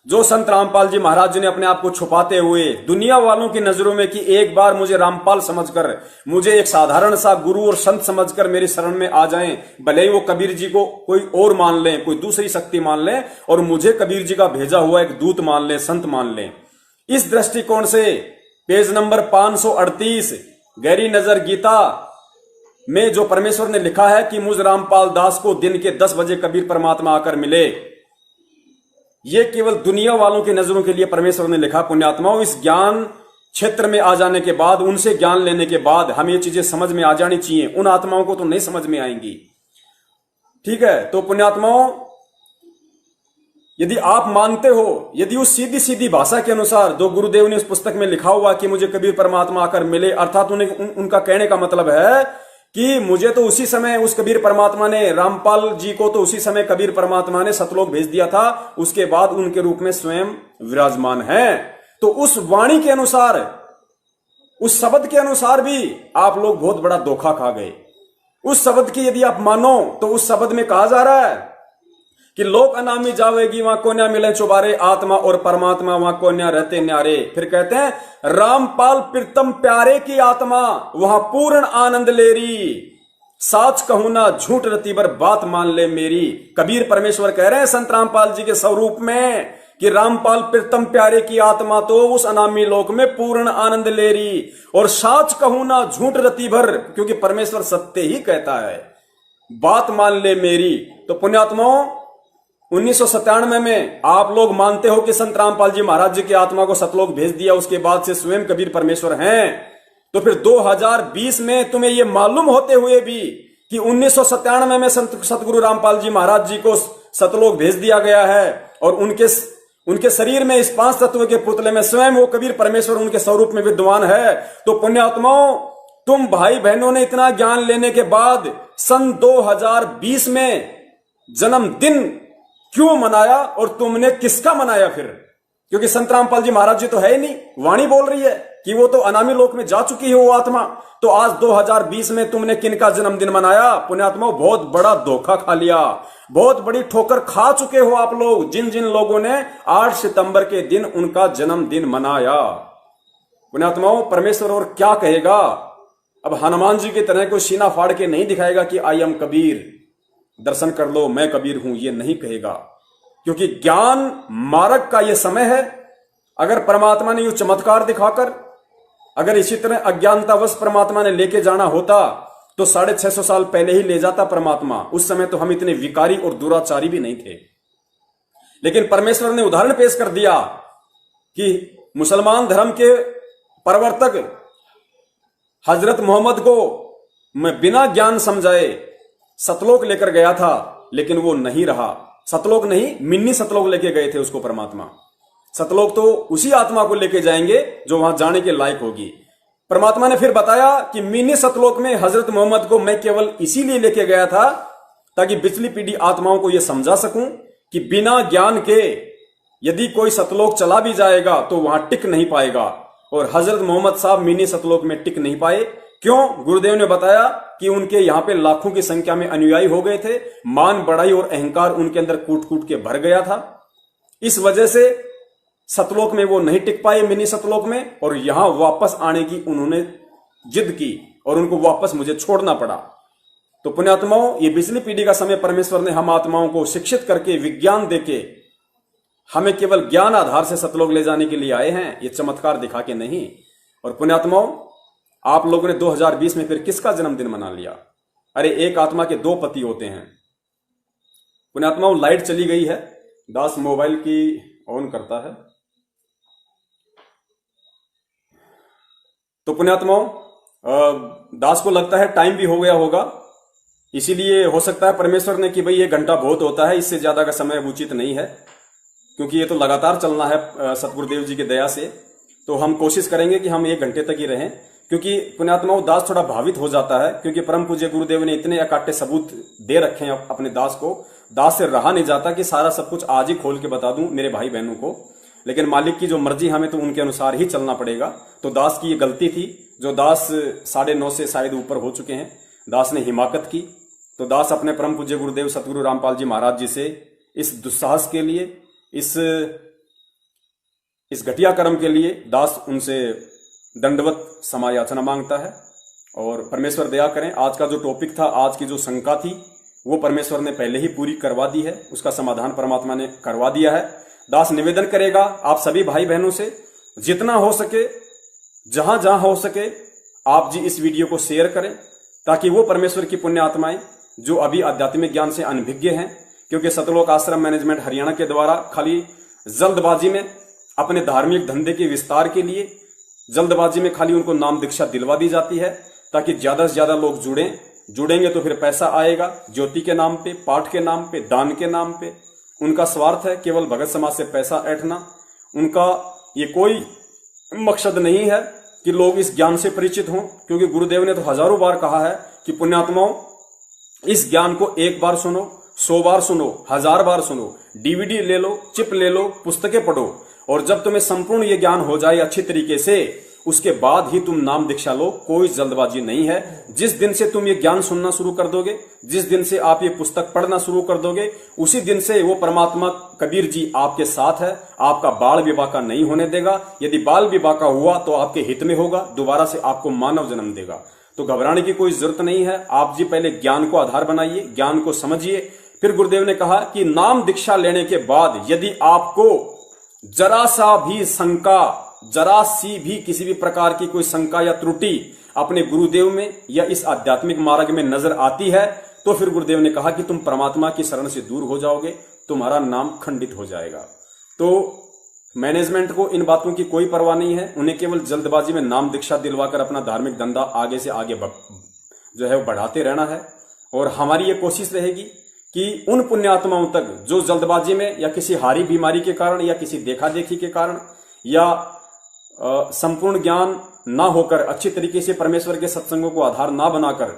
जो संत रामपाल जी महाराज जी ने अपने आप को छुपाते हुए दुनिया वालों की नजरों में कि एक बार मुझे रामपाल समझकर, मुझे एक साधारण सा गुरु और संत समझकर मेरी शरण में आ जाएं, भले ही वो कबीर जी को कोई और मान लें, कोई दूसरी शक्ति मान लें, और मुझे कबीर जी का भेजा हुआ एक दूत मान लें, संत मान लें। इस दृष्टिकोण से पेज नंबर 538 गहरी नजर गीता में जो परमेश्वर ने लिखा है कि मुझ रामपाल दास को दिन के 10 बजे कबीर परमात्मा आकर मिले, ये केवल दुनिया वालों की नजरों के लिए परमेश्वर ने लिखा। पुण्यात्माओं, इस ज्ञान क्षेत्र में आ जाने के बाद, उनसे ज्ञान लेने के बाद हमें ये चीजें समझ में आ जानी चाहिए। उन आत्माओं को तो नहीं समझ में आएंगी। ठीक है, तो पुण्यात्माओं, यदि आप मानते हो, यदि उस सीधी सीधी भाषा के अनुसार जो गुरुदेव ने उस पुस्तक में लिखा हुआ कि मुझे कबीर परमात्मा आकर मिले, अर्थात उनका कहने का मतलब है कि मुझे तो उसी समय उस कबीर परमात्मा ने, रामपाल जी को तो उसी समय कबीर परमात्मा ने सतलोक भेज दिया था, उसके बाद उनके रूप में स्वयं विराजमान है। तो उस वाणी के अनुसार, उस शब्द के अनुसार भी आप लोग बहुत बड़ा धोखा खा गए। उस शब्द की यदि आप मानो तो उस शब्द में कहा जा रहा है कि लोक अनामी जावेगी वहां कोन्या मिले चुबारे, आत्मा और परमात्मा वहां कोन्या रहते न्यारे। फिर कहते हैं रामपाल प्रीतम प्यारे की आत्मा वहां पूर्ण आनंद लेरी, साच कहूं ना झूठ रतीबर बात मान ले मेरी। कबीर परमेश्वर कह रहे हैं संत रामपाल जी के स्वरूप में कि रामपाल प्रीतम प्यारे की आत्मा तो उस अनामी लोक में पूर्ण आनंद ले रही, और साच कहूं ना झूठ रती भर, क्योंकि परमेश्वर सत्य ही कहता है, बात मान ले मेरी। तो पुण्यात्माओं, 1997 में आप लोग मानते हो कि संत रामपाल जी महाराज जी की आत्मा को सतलोक भेज दिया, उसके बाद से स्वयं कबीर परमेश्वर हैं। तो फिर 2020 में तुम्हें यह मालूम होते हुए भी कि 1997 में सतगुरु रामपाल जी महाराज जी को सतलोक भेज दिया गया है, और उनके शरीर में इस 5 तत्व के पुतले में स्वयं वो कबीर परमेश्वर उनके स्वरूप में विद्यमान है। तो पुण्यात्माओं, तुम भाई बहनों ने इतना ज्ञान लेने के बाद सन 2020 में जन्मदिन क्यों मनाया, और तुमने किसका मनाया फिर? क्योंकि संत रामपाल जी महाराज जी तो है ही नहीं, वाणी बोल रही है कि वो तो अनामी लोक में जा चुकी है वो आत्मा। तो आज 2020 में तुमने किनका जन्मदिन मनाया? पुण्यात्माओं, बहुत बड़ा धोखा खा लिया, बहुत बड़ी ठोकर खा चुके हो आप लोग, जिन जिन लोगों ने 8 सितंबर के दिन उनका जन्मदिन मनाया। पुण्यात्माओं, परमेश्वर और क्या कहेगा? अब हनुमान जी की तरह कोई सीना फाड़ के नहीं दिखाएगा कि आई एम कबीर, दर्शन कर लो मैं कबीर हूं, ये नहीं कहेगा, क्योंकि ज्ञान मार्ग का यह समय है। अगर परमात्मा ने यूं चमत्कार दिखाकर, अगर इसी तरह अज्ञानतावश परमात्मा ने लेके जाना होता तो 650 साल पहले ही ले जाता परमात्मा। उस समय तो हम इतने विकारी और दुराचारी भी नहीं थे। लेकिन परमेश्वर ने उदाहरण पेश कर दिया कि मुसलमान धर्म के प्रवर्तक हजरत मोहम्मद को मैं बिना ज्ञान समझाए सतलोक लेकर गया था, लेकिन वो नहीं रहा। सतलोक नहीं, मिन्नी सतलोक लेके गए थे उसको परमात्मा। सतलोक तो उसी आत्मा को लेके जाएंगे जो वहां जाने के लायक होगी। परमात्मा ने फिर बताया कि मिनी सतलोक में हजरत मोहम्मद को मैं केवल इसीलिए लेके गया था ताकि पिछली पीढ़ी आत्माओं को यह समझा सकूं कि बिना ज्ञान के यदि कोई सतलोक चला भी जाएगा तो वहां टिक नहीं पाएगा। और हजरत मोहम्मद साहब मिनी सतलोक में टिक नहीं पाए। क्यों? गुरुदेव ने बताया कि उनके यहां पे लाखों की संख्या में अनुयायी हो गए थे, मान बढ़ाई और अहंकार उनके अंदर कूट कूट के भर गया था। इस वजह से सतलोक में वो नहीं टिक पाए, मिनी सतलोक में, और यहां वापस आने की उन्होंने जिद की और उनको वापस मुझे छोड़ना पड़ा। तो पुण्यात्माओं, ये पिछली पीढ़ी का समय परमेश्वर ने हम आत्माओं को शिक्षित करके, विज्ञान देके, हमें केवल ज्ञान आधार से सतलोक ले जाने के लिए आए हैं, ये चमत्कार दिखा के नहीं। और पुण्यात्माओं, आप लोगों ने 2020 में फिर किसका जन्मदिन मना लिया? अरे एक आत्मा के 2 पति होते हैं। पुण्यात्माओं, लाइट चली गई है, दास मोबाइल की ऑन करता है। तो पुण्यात्माओं, दास को लगता है टाइम भी हो गया होगा, इसीलिए हो सकता है परमेश्वर ने कि भाई 1 घंटा बहुत होता है, इससे ज्यादा का समय उचित नहीं है, क्योंकि ये तो लगातार चलना है सतगुरुदेव जी की दया से। तो हम कोशिश करेंगे कि हम 1 घंटे तक ही रहें, क्योंकि पुण्यात्माओं दास थोड़ा भावित हो जाता है, क्योंकि परम पूज्य गुरुदेव ने इतने अकाट्य सबूत दे रखे हैं अपने दास को। दास से रहा नहीं जाता कि सारा सब कुछ आज ही खोल के बता दूं मेरे भाई बहनों को, लेकिन मालिक की जो मर्जी, हमें तो उनके अनुसार ही चलना पड़ेगा। तो दास की ये गलती थी, जो दास 9:30 से शायद ऊपर हो चुके हैं, दास ने हिमाकत की। तो दास अपने परम पूज्य गुरुदेव सतगुरु रामपाल जी महाराज जी से इस दुस्साहस के लिए, इस घटिया कर्म के लिए दास उनसे दंडवत समायाचना मांगता है। और परमेश्वर दया करें, आज का जो टॉपिक था, आज की जो शंका थी, वो परमेश्वर ने पहले ही पूरी करवा दी है, उसका समाधान परमात्मा ने करवा दिया है। दास निवेदन करेगा आप सभी भाई बहनों से, जितना हो सके, जहां जहां हो सके, आप जी इस वीडियो को शेयर करें, ताकि वो परमेश्वर की पुण्य आत्माएं जो अभी आध्यात्मिक ज्ञान से अनभिज्ञ हैं, क्योंकि सतलोक आश्रम मैनेजमेंट हरियाणा के द्वारा खाली जल्दबाजी में अपने धार्मिक धंधे के विस्तार के लिए जल्दबाजी में खाली उनको नाम दीक्षा दिलवा दी जाती है ताकि ज्यादा से ज्यादा लोग जुड़ेंगे तो फिर पैसा आएगा, ज्योति के नाम पे, पाठ के नाम पे, दान के नाम पे। उनका स्वार्थ है केवल भगत समाज से पैसा ऐंठना। उनका ये कोई मकसद नहीं है कि लोग इस ज्ञान से परिचित हों, क्योंकि गुरुदेव ने तो हजारों बार कहा है कि पुण्यात्माओं, इस ज्ञान को एक बार सुनो, 100 बार सुनो, 1000 बार सुनो, डीवीडी ले लो, चिप ले लो, पुस्तकें पढ़ो, और जब तुम्हें संपूर्ण ये ज्ञान हो जाए अच्छी तरीके से, उसके बाद ही तुम नाम दीक्षा लो। कोई जल्दबाजी नहीं है। जिस दिन से तुम ये ज्ञान सुनना शुरू कर दोगे, जिस दिन से आप ये पुस्तक पढ़ना शुरू कर दोगे, उसी दिन से वो परमात्मा कबीर जी आपके साथ है, आपका बाल विवाह का नहीं होने देगा। यदि बाल विवाह का हुआ तो आपके हित में होगा, दोबारा से आपको मानव जन्म देगा। तो घबराने की कोई जरूरत नहीं है। आप जी पहले ज्ञान को आधार बनाइए, ज्ञान को समझिए। फिर गुरुदेव ने कहा कि नाम दीक्षा लेने के बाद यदि आपको जरा सा भी शंका, जरा सी भी किसी भी प्रकार की कोई शंका या त्रुटि अपने गुरुदेव में या इस आध्यात्मिक मार्ग में नजर आती है, तो फिर गुरुदेव ने कहा कि तुम परमात्मा की शरण से दूर हो जाओगे, तुम्हारा नाम खंडित हो जाएगा। तो मैनेजमेंट को इन बातों की कोई परवाह नहीं है। उन्हें केवल जल्दबाजी में नाम दीक्षा दिलवाकर अपना धार्मिक धंधा आगे से आगे जो है बढ़ाते रहना है। और हमारी ये कोशिश रहेगी कि उन पुण्यात्माओं तक जो जल्दबाजी में या किसी हारी बीमारी के कारण या किसी देखा देखी के कारण या संपूर्ण ज्ञान ना होकर, अच्छी तरीके से परमेश्वर के सत्संगों को आधार ना बनाकर,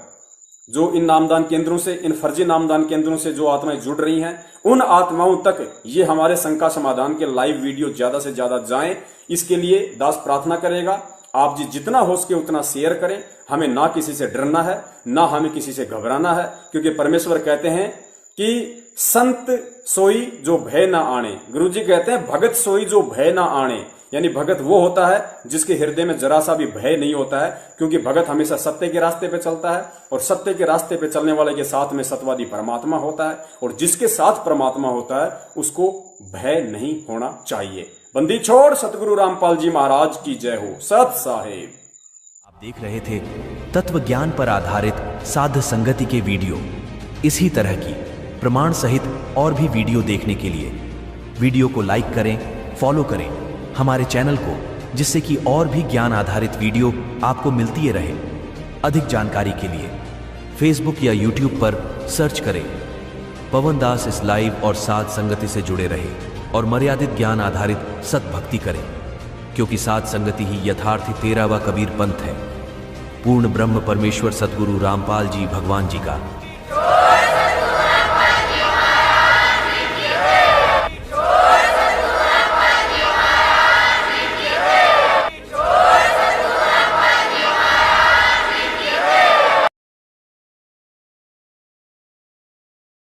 जो इन नामदान केंद्रों से, इन फर्जी नामदान केंद्रों से जो आत्माएं जुड़ रही हैं, उन आत्माओं तक ये हमारे शंका समाधान के लाइव वीडियो ज्यादा से ज्यादा जाएं। इसके लिए दास प्रार्थना करेगा, आप जी जितना हो सके उतना शेयर करें। हमें ना किसी से डरना है, ना हमें किसी से घबराना है, क्योंकि परमेश्वर कहते हैं कि संत सोई जो भय ना आने। गुरु जी कहते हैं भगत सोई जो भय ना आने, यानी भगत वो होता है जिसके हृदय में जरा सा भी भय नहीं होता है, क्योंकि भगत हमेशा सत्य के रास्ते पे चलता है, और सत्य के रास्ते पे चलने वाले के साथ में सत्यवादी परमात्मा होता है, और जिसके साथ परमात्मा होता है उसको भय नहीं होना चाहिए। बंदी छोड़ सतगुरु रामपाल जी महाराज की जय हो। सत साहेब। आप देख रहे थे तत्व ज्ञान पर आधारित साध संगति के वीडियो। इसी तरह की प्रमाण सहित और भी वीडियो देखने के लिए वीडियो को लाइक करें, फॉलो करें हमारे चैनल को, जिससे कि और भी ज्ञान आधारित वीडियो आपको मिलती रहे। अधिक जानकारी के लिए फेसबुक या यूट्यूब पर सर्च करें पवन दास इस लाइव और साध संगति से जुड़े रहे और मर्यादित ज्ञान आधारित सतभक्ति करें, क्योंकि साध संगति ही यथार्थ 13वां कबीर पंथ है। पूर्ण ब्रह्म परमेश्वर सतगुरु रामपाल जी भगवान जी का